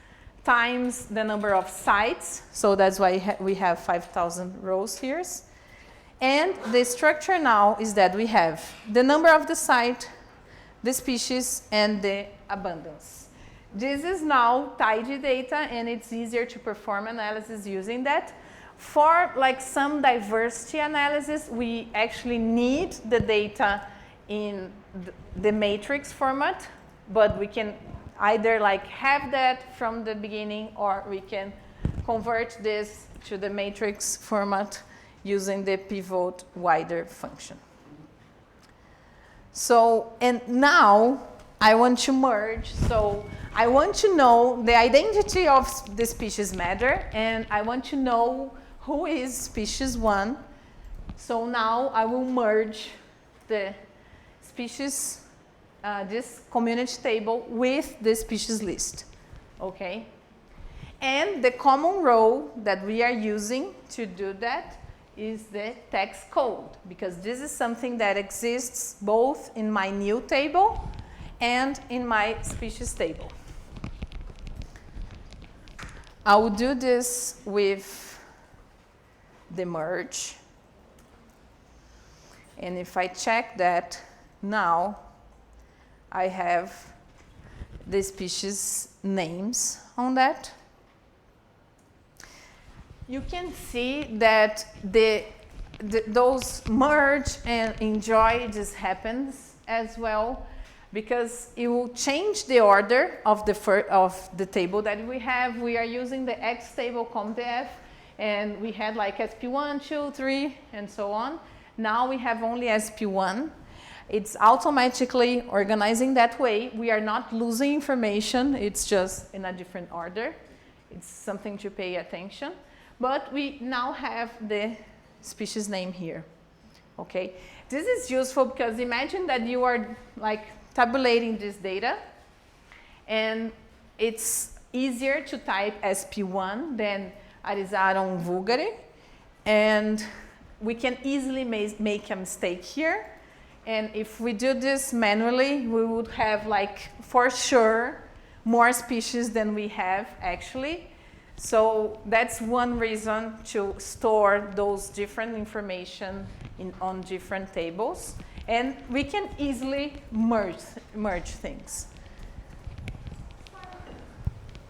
times the number of sites. So that's why we have 5,000 rows here. And the structure now is that we have the number of the site, the species, and the abundance. This is now tidy data, and it's easier to perform analysis using that. For like some diversity analysis, we actually need the data in the matrix format, but we can either like have that from the beginning or we can convert this to the matrix format using the pivot wider function. So, and now I want to merge. So I want to know the identity of the species matter, and I want to know who is species 1. So now I will merge the species, this community table with the species list, okay? And the common row that we are using to do that is the text code, because this is something that exists both in my new table and in my species table. I will do this with the merge. And if I check that, now I have the species names on that. You can see that those merge and enjoy just happens as well, because it will change the order of the table that we have. We are using the X table COMDEF, and we had like SP1, 2, 3, and so on. Now we have only SP1. It's automatically organizing that way. We are not losing information. It's just in a different order. It's something to pay attention. But we now have the species name here, okay? This is useful because imagine that you are like tabulating this data, and it's easier to type SP1 than Arizaron vulgare, and we can easily make a mistake here. And if we do this manually, we would have like, for sure, more species than we have actually. So that's one reason to store those different information on different tables. And we can easily merge things.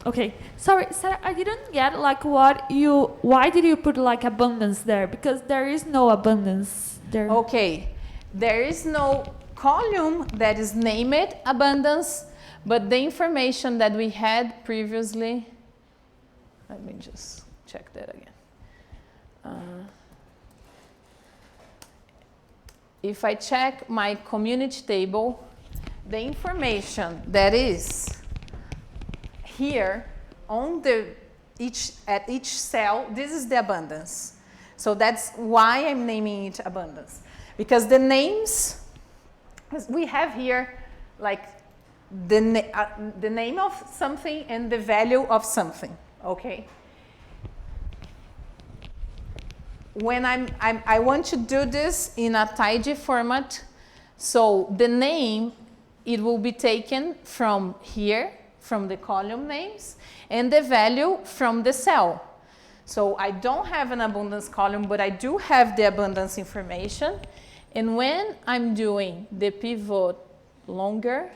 Okay, sorry, Sarah, I didn't get like why did you put like abundance there? Because there is no abundance there. Okay, there is no column that is named abundance, but the information that we had previously, let me just check that again. If I check my community table, the information that is here on at each cell, this is the abundance. So that's why I'm naming it abundance. Because the names, we have here like the name of something and the value of something, okay? When I want to do this in a tidy format, so the name, it will be taken from here, from the column names, and the value from the cell. So I don't have an abundance column, but I do have the abundance information. And when I'm doing the pivot longer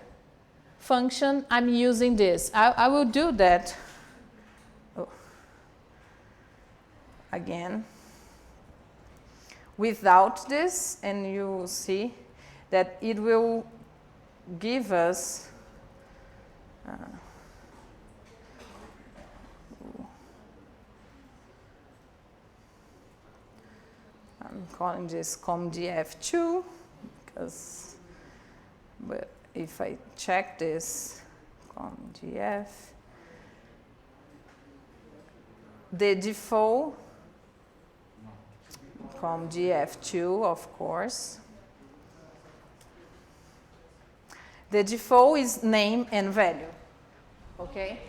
function, I'm using this. I will do that again without this, and you will see that it will give us I'm calling this COMDF2 because, but if I check this COMDF, the default COMDF2, of course. The default is name and value, okay?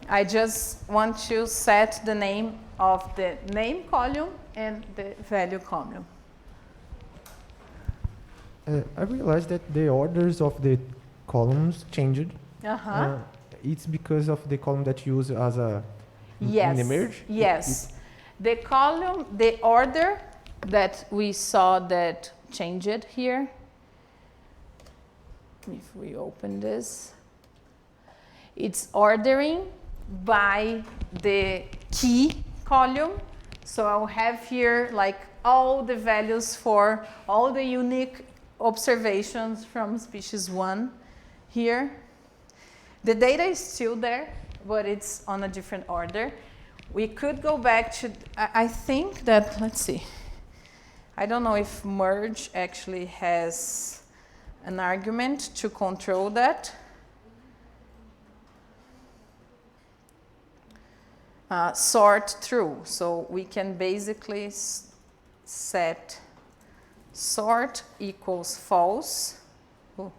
I just want to set the name of the name column and the value column. I realized that the orders of the columns changed. It's because of the column that you use as a in the merge? Yes. The column, the order that we saw that changed here, if we open this, it's ordering by the key column. So I'll have here like all the values for all the unique observations from species 1 here. The data is still there, but it's on a different order. We could go back to, I think that, let's see. I don't know if merge actually has an argument to control that. Sort through. So we can basically set sort equals false. Oh.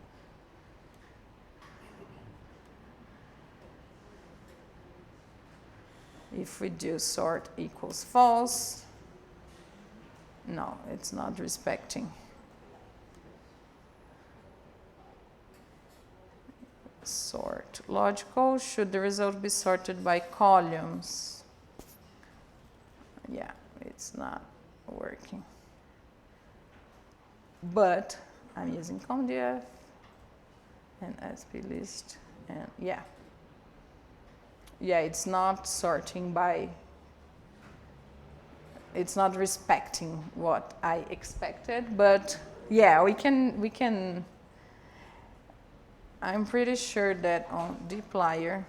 If we do sort equals false, no, it's not respecting. Sort logical, should the result be sorted by columns? Yeah, it's not working. But I'm using COMDF and SP list, and yeah, it's not sorting by, it's not respecting what I expected, but yeah, we can. I'm pretty sure that on dplyr,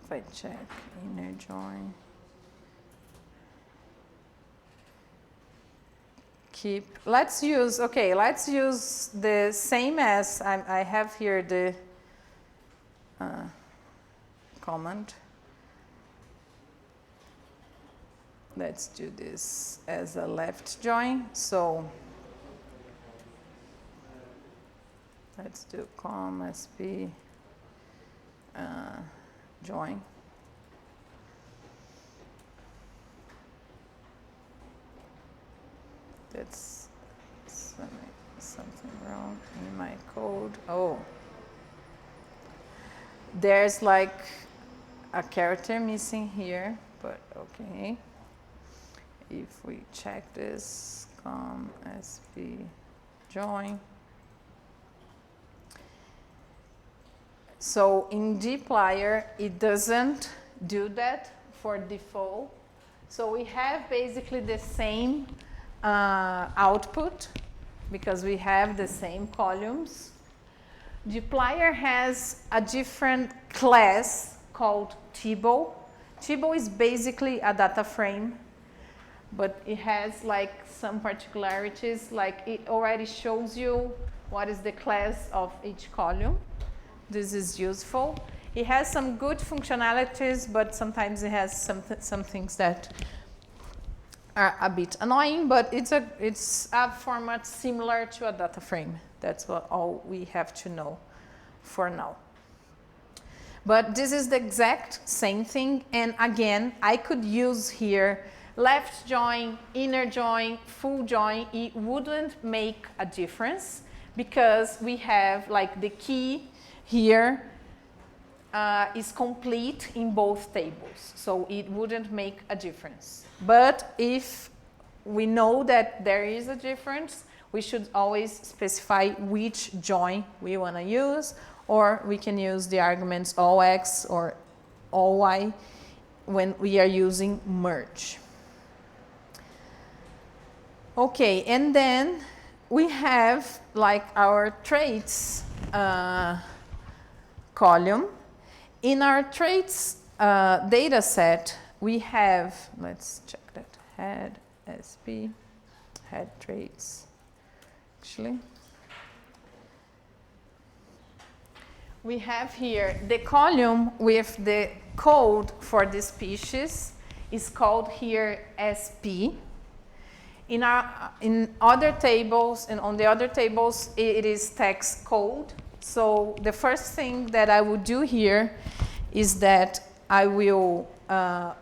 if I check inner join, let's use the same as I have here the command. Let's do this as a left join. So let's do com sp join. That's something wrong in my code. Oh, there's like a character missing here, but okay. If we check this, com sp join. So in dplyr, it doesn't do that for default. So we have basically the same output because we have the same columns. dplyr has a different class called table. Table is basically a data frame, but it has like some particularities, like it already shows you what is the class of each column. This is useful. It has some good functionalities, but sometimes it has some things that are a bit annoying, but it's a format similar to a data frame. That's all we have to know for now. But this is the exact same thing, and again, I could use here left join, inner join, full join. It wouldn't make a difference because we have like the key here is complete in both tables, so it wouldn't make a difference. But if we know that there is a difference, we should always specify which join we want to use, or we can use the arguments all x or all y when we are using merge. Okay, and then we have like our traits column. In our traits data set, we have, let's check that, head sp, head traits, actually. We have here the column with the code for the species is called here sp. In other tables, and on the other tables, it is text code. So the first thing that I will do here is that I will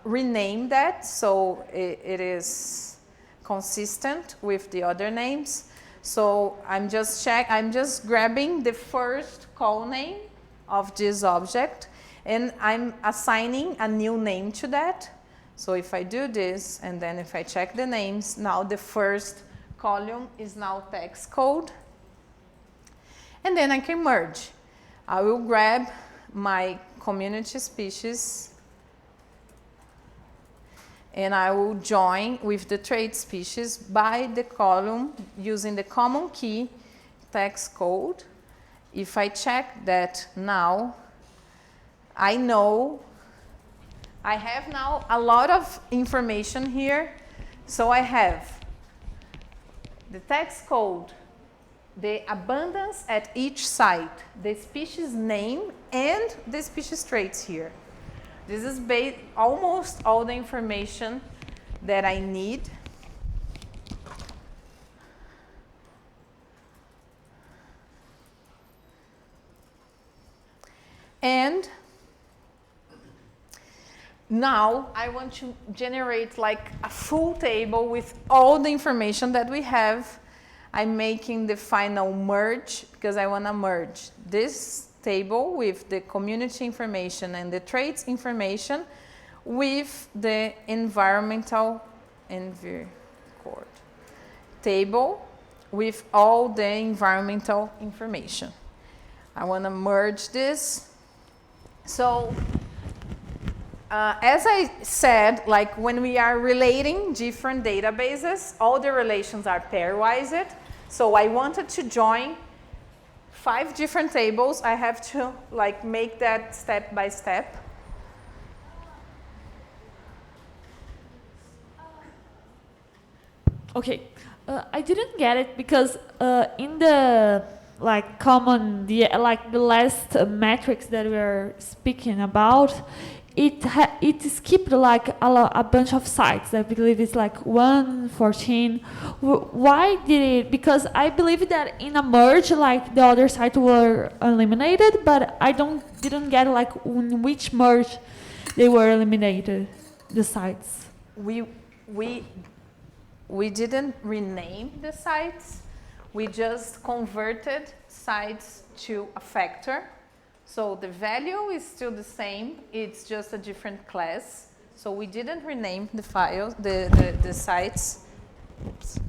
rename that so it is consistent with the other names. So I'm just grabbing the first call name of this object, and I'm assigning a new name to that. So if I do this, and then if I check the names, now the first column is now text code. And then I can merge. I will grab my community species and I will join with the trait species by the column using the common key text code. If I check that now, I know I have now a lot of information here. So I have the text code the abundance at each site, the species name, and the species traits here. This is almost all the information that I need. And now I want to generate like a full table with all the information that we have. I'm making the final merge because I want to merge this table with the community information and the traits information with the environmental table with all the environmental information. I want to merge this. So as I said, like when we are relating different databases, all the relations are pairwise. So I wanted to join 5 different tables. I have to like make that step by step. Okay, I didn't get it because in the like the last metrics that we are speaking about, it skipped like a bunch of sites. I believe it's like 114. Why did it? Because I believe that in a merge, like the other sites were eliminated, but I didn't get like in which merge they were eliminated, the sites. We didn't rename the sites. We just converted sites to a factor. So the value is still the same. It's just a different class. So we didn't rename the files, the sites. Oops.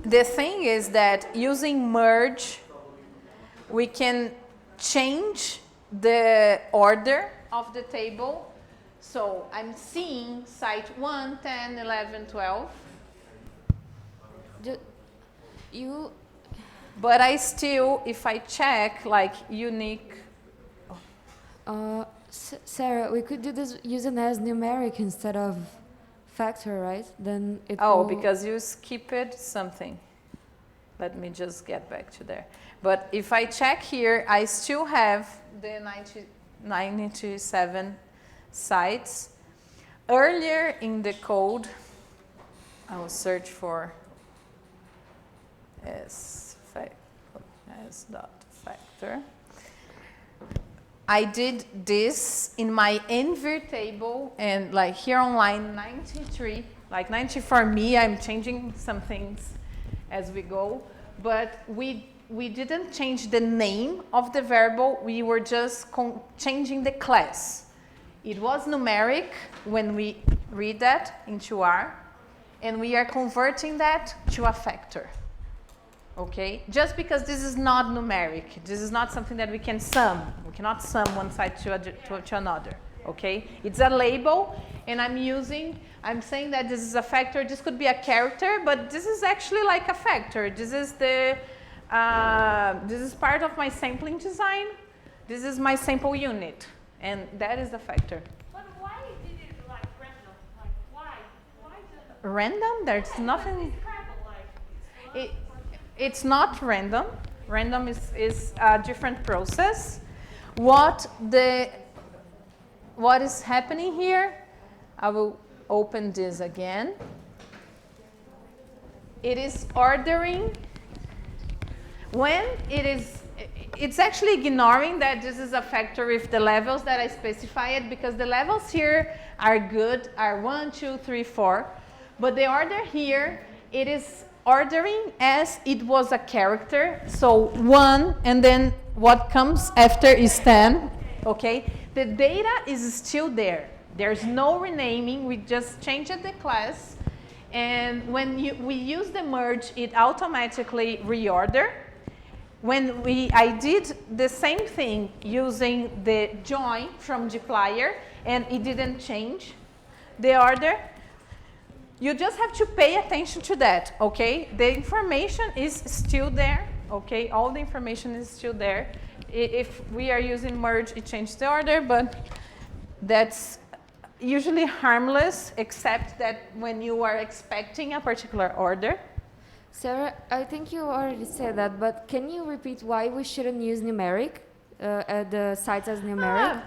The thing is that using merge, we can change the order of the table. So I'm seeing site 1, 10, 11, 12. But I still, if I check like unique. Sarah, we could do this using as numeric instead of factor, right? Then it because you skipped something. Let me just get back to there. But if I check here, I still have the 97 sites. Earlier in the code, I will search for s.factor. I did this in my envir table, and like here on line 93, like 90 for me, I'm changing some things as we go, but we didn't change the name of the variable, we were just changing the class. It was numeric when we read that into R, and we are converting that to a factor. Okay, just because this is not numeric, this is not something that we can sum. We cannot sum one side to another. Okay, it's a label, and I'm saying that this is a factor. This could be a character, but this is actually like a factor. This is this is part of my sampling design. This is my sample unit, and that is the factor. But why did it like random? Like why? Random? There's nothing. It's not random. Random is a different process. What is happening here? I will open this again. It is ordering when it's actually ignoring that this is a factor with the levels that I specified, because the levels here are good, are 1, 2, 3, 4. But the order here, it is ordering as it was a character. So 1, and then what comes after is 10. Okay? The data is still there. There's no renaming. We just changed the class. And when we use the merge, it automatically reorder. When I did the same thing using the join from dplyr, and it didn't change the order. You just have to pay attention to that, okay? The information is still there, okay? All the information is still there. If we are using merge, it changes the order, but that's usually harmless, except that when you are expecting a particular order. Sarah, I think you already said that, but can you repeat why we shouldn't use numeric, the sites as numeric?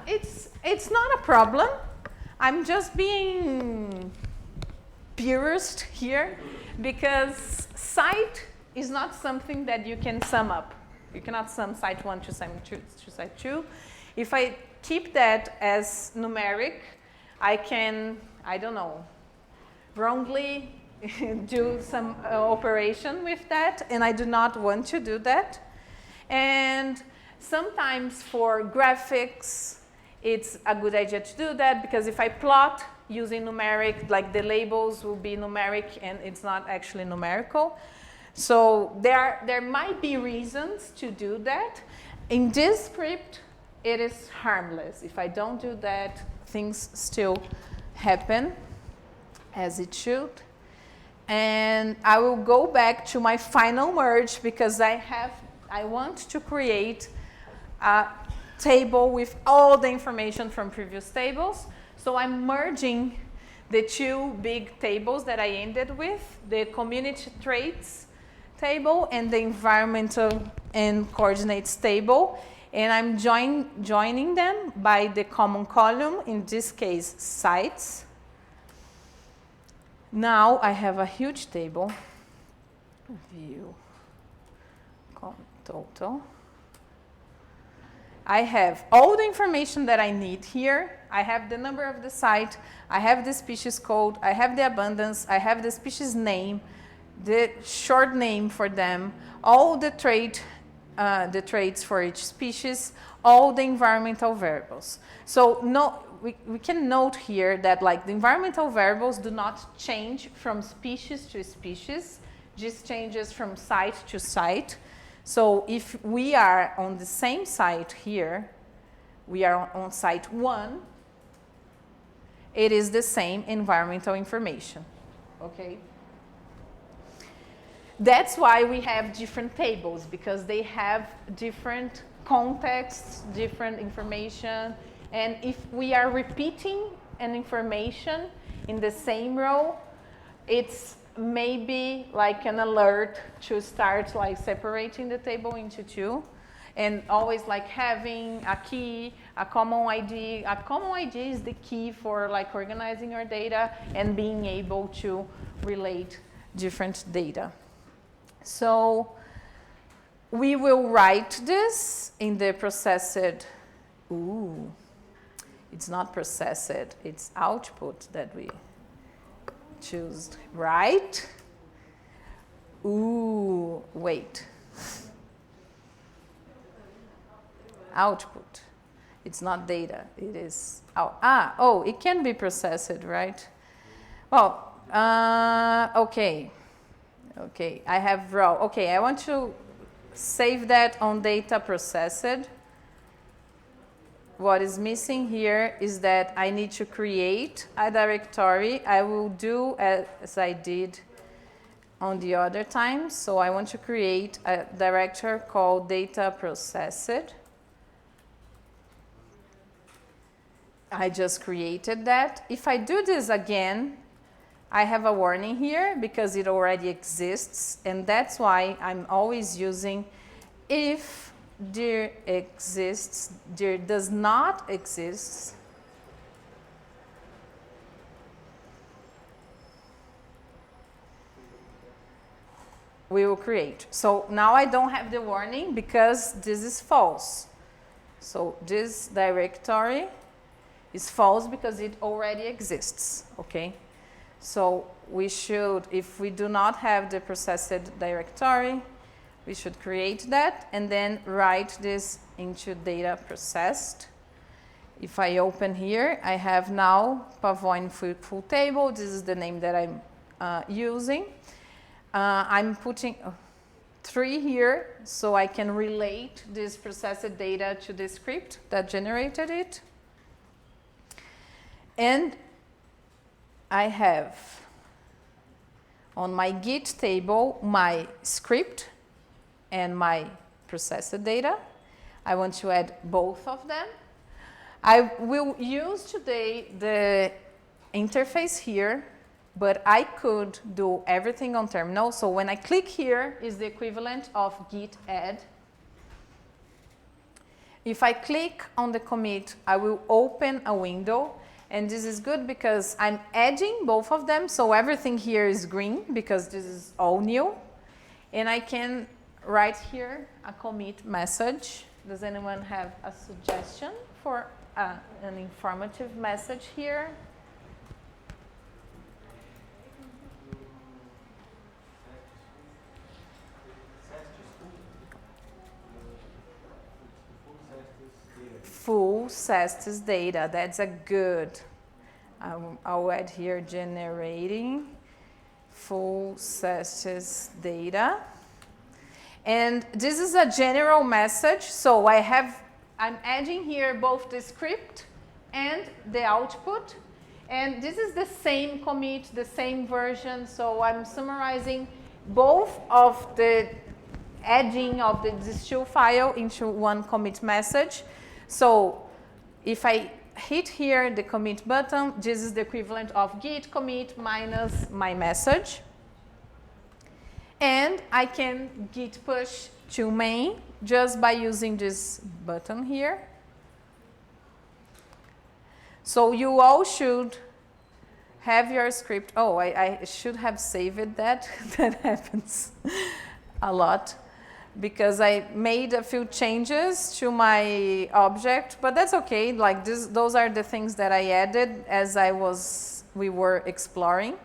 It's not a problem. I'm just being purist here, because site is not something that you can sum up. You cannot sum site 1 to site 2. If I keep that as numeric, I can, I don't know, wrongly do some operation with that, and I do not want to do that. And sometimes for graphics, it's a good idea to do that, because if I plot using numeric, like the labels will be numeric and it's not actually numerical. So there might be reasons to do that. In this script, it is harmless. If I don't do that, things still happen as it should. And I will go back to my final merge, because I want to create a table with all the information from previous tables. So I'm merging the two big tables that I ended with, the community traits table and the environmental and coordinates table. And I'm joining them by the common column, in this case, sites. Now I have a huge table, view, total. I have all the information that I need here. I have the number of the site, I have the species code, I have the abundance, I have the species name, the short name for them, all the traits for each species, all the environmental variables. So we can note here that like the environmental variables do not change from species to species, just changes from site to site. So if we are on the same site here, we are on site 1, it is the same environmental information, okay? That's why we have different tables, because they have different contexts, different information. And if we are repeating an information in the same row, it's maybe like an alert to start like separating the table into two. And always like having a key, a common ID. A common ID is the key for like organizing our data and being able to relate different data. So we will write this in the processed, it's not processed, it's output that we choose, right? Wait. Output. It's not data, it is, it can be processed, right? Well, okay. Okay, I have raw. Okay, I want to save that on data processed. What is missing here is that I need to create a directory. I will do as I did on the other time. So I want to create a directory called data processed. I just created that. If I do this again, I have a warning here because it already exists, and that's why I'm always using if there exists, there does not exist. We will create. So now I don't have the warning because this is false. So this directory is false because it already exists, okay? So we should, if we do not have the processed directory, we should create that and then write this into data processed. If I open here, I have now Pavoin full table. This is the name that I'm using. I'm putting 3 here so I can relate this processed data to the script that generated it. And I have on my Git table my script and my processed data. I want to add both of them. I will use today the interface here, but I could do everything on terminal. So when I click here is the equivalent of git add. If I click on the commit, I will open a window. And this is good because I'm adding both of them. So everything here is green because this is all new. And I can write here a commit message. Does anyone have a suggestion for an informative message here? Full status data, that's a good. I'll add here generating full status data. And this is a general message, so I'm adding here both the script and the output. And this is the same commit, the same version, so I'm summarizing both of the adding of this two file into one commit message. So if I hit here the commit button, this is the equivalent of git commit minus my message. And I can git push to main just by using this button here. So you all should have your script. Oh, I should have saved that. That happens a lot because I made a few changes to my object, but that's okay. Like those are the things that I added as we were exploring.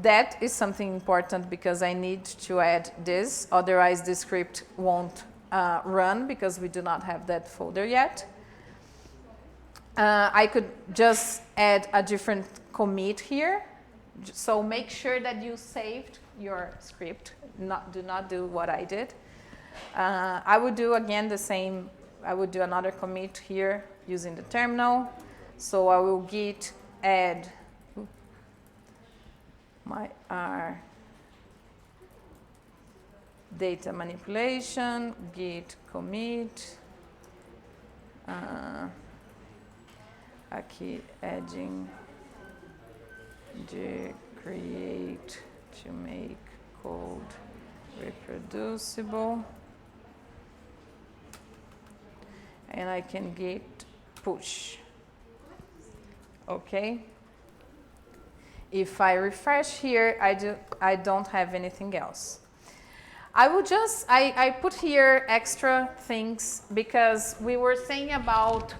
That is something important because I need to add this, otherwise the script won't run because we do not have that folder yet. I could just add a different commit here. So make sure that you saved your script. Do not do what I did. I would do again the same. I would do another commit here using the terminal. So I will git add my R data manipulation, git commit, aqui adding the create to make code reproducible, and I can git push. Okay. If I refresh here, I don't have anything else. I put here extra things because we were saying about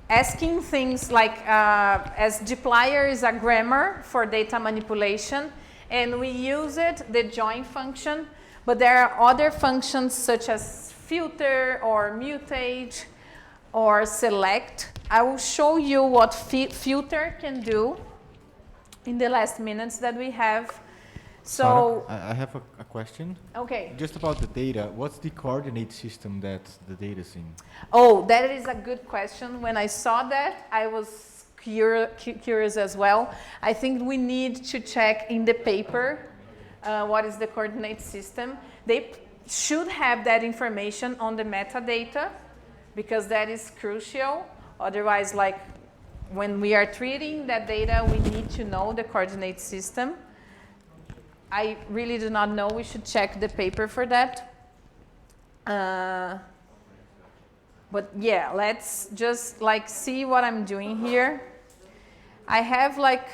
asking things like as dplyr is a grammar for data manipulation, and we use the join function, but there are other functions such as filter or mutate or select. I will show you what filter can do in the last minutes that we have. So Sarah, I have a question. Okay. Just about the data, what's the coordinate system that the data is in? Oh, that is a good question. When I saw that, I was curious as well. I think we need to check in the paper what is the coordinate system. They should have that information on the metadata because that is crucial. Otherwise, like when we are treating that data, we need to know the coordinate system. I really do not know. We should check the paper for that. But yeah, let's just like see what I'm doing here. I have like,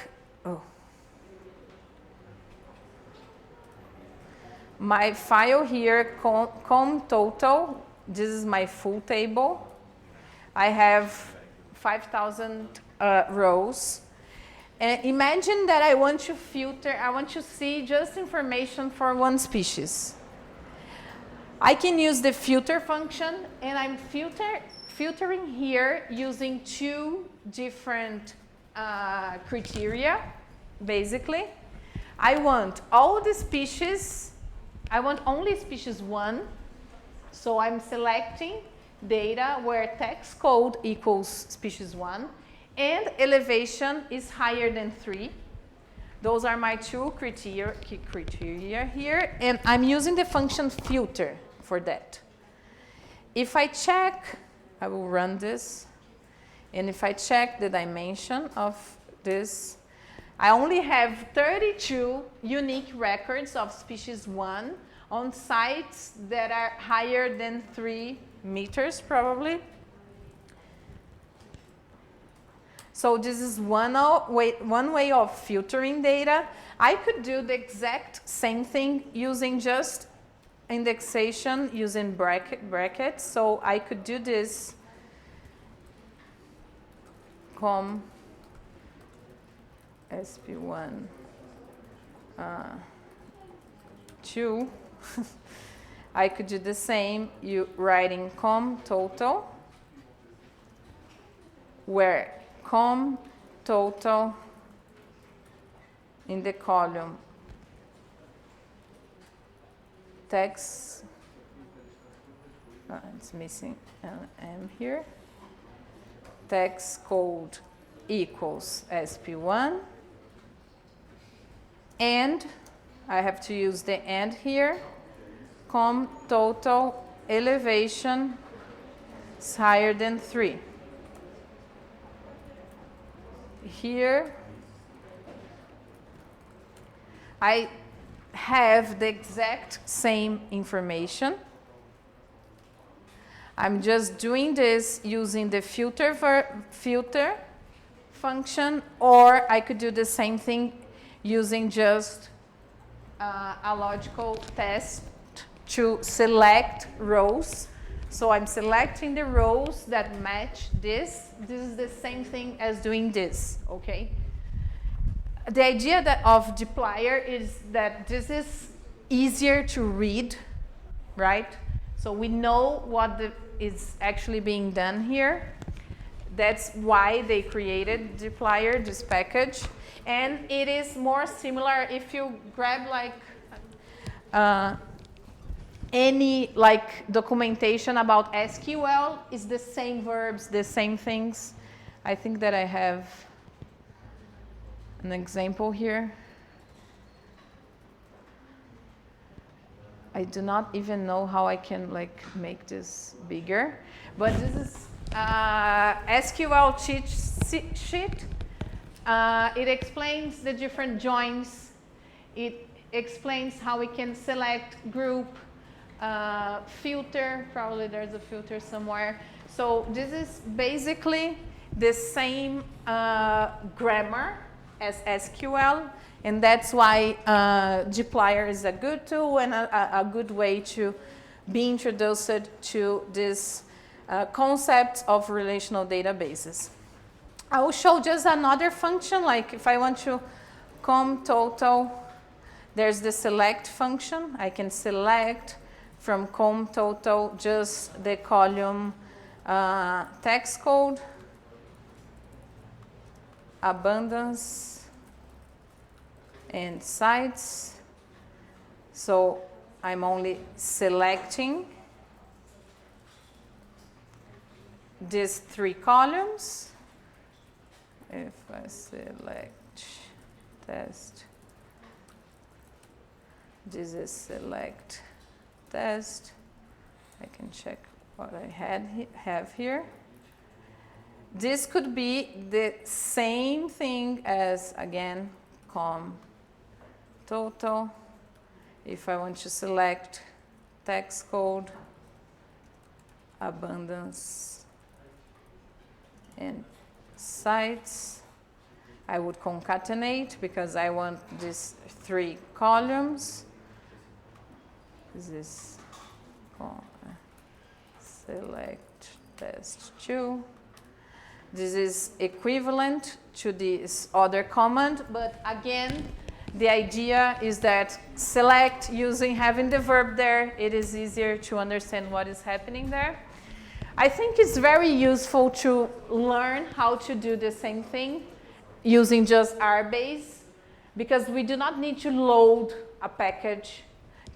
my file here, com total. This is my full table. I have 5,000 rows. And imagine that I want to filter, I want to see just information for one species. I can use the filter function, and I'm filtering here using two different criteria, basically. I want all the species, I want only species 1, so I'm selecting data where text code equals species 1 and elevation is higher than 3. Those are my two criteria here, and I'm using the function filter for that. If I check I will run this. And if I check the dimension of this, I only have 32 unique records of species 1 on sites that are higher than 3 meters, probably. So this is one way of filtering data. I could do the exact same thing using just indexation using brackets. So I could do this com sp1 2. I could do the same, you writing com total, where com total in the column text, it's missing an M here, text code equals sp1, and I have to use the and here, com total elevation is higher than 3. Here I have the exact same information. I'm just doing this using the filter function, or I could do the same thing using just a logical test to select rows. So I'm selecting the rows that match this. This is the same thing as doing this, okay? The idea of dplyr is that this is easier to read, right? So we know what is actually being done here. That's why they created dplyr, this package. And it is more similar if you grab like any documentation about SQL, is the same verbs, the same things. I think that I have an example here. I do not even know how I can make this bigger, but this is SQL cheat sheet. It explains the different joins. It explains how we can select group, filter, probably there's a filter somewhere. So this is basically the same grammar as SQL, and that's why dplyr is a good tool and a good way to be introduced to this concept of relational databases. I will show just another function, like if I want to com total, there's the select function. I can select from com total just the column text code, abundance, and sites. So I'm only selecting these 3 columns. If I select test, this is select test. I can check what I have here. This could be the same thing as, again, com total. If I want to select text code, abundance, and sites, I would concatenate because I want these 3 columns. This is select test 2. This is equivalent to this other command, but again, the idea is that select using having the verb there, it is easier to understand what is happening there. I think it's very useful to learn how to do the same thing using just rbase, because we do not need to load a package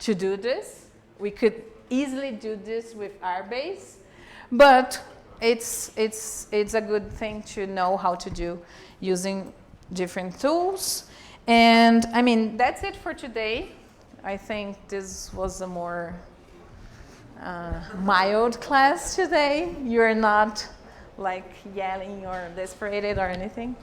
to do this. We could easily do this with rbase, but it's a good thing to know how to do using different tools. And I mean, that's it for today. I think this was a more mild class today. You're not like yelling or desperate or anything.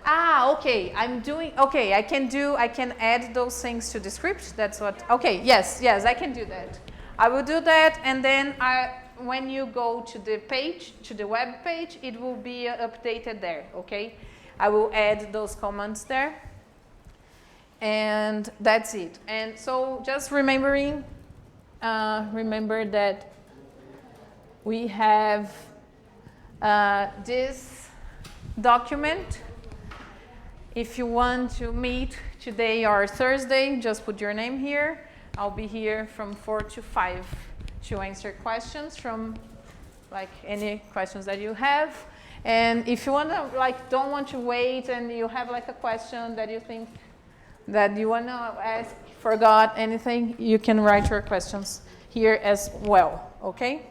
Okay, I can add those things to the script. That's what, okay, yes, I can do that. I will do that, and then when you go to the page, to the web page, it will be updated there, okay? I will add those comments there, and that's it. And so just remember that we have this document. If you want to meet today or Thursday, just put your name here. I'll be here from 4 to 5 to answer questions from like any questions that you have. And if you want to don't want to wait and you have like a question that you think that you want to ask, forgot anything, you can write your questions here as well, okay?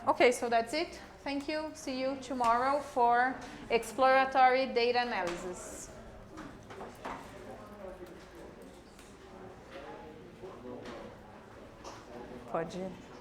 Okay, so that's it. Thank you. See you tomorrow for exploratory data analysis. Pode ir.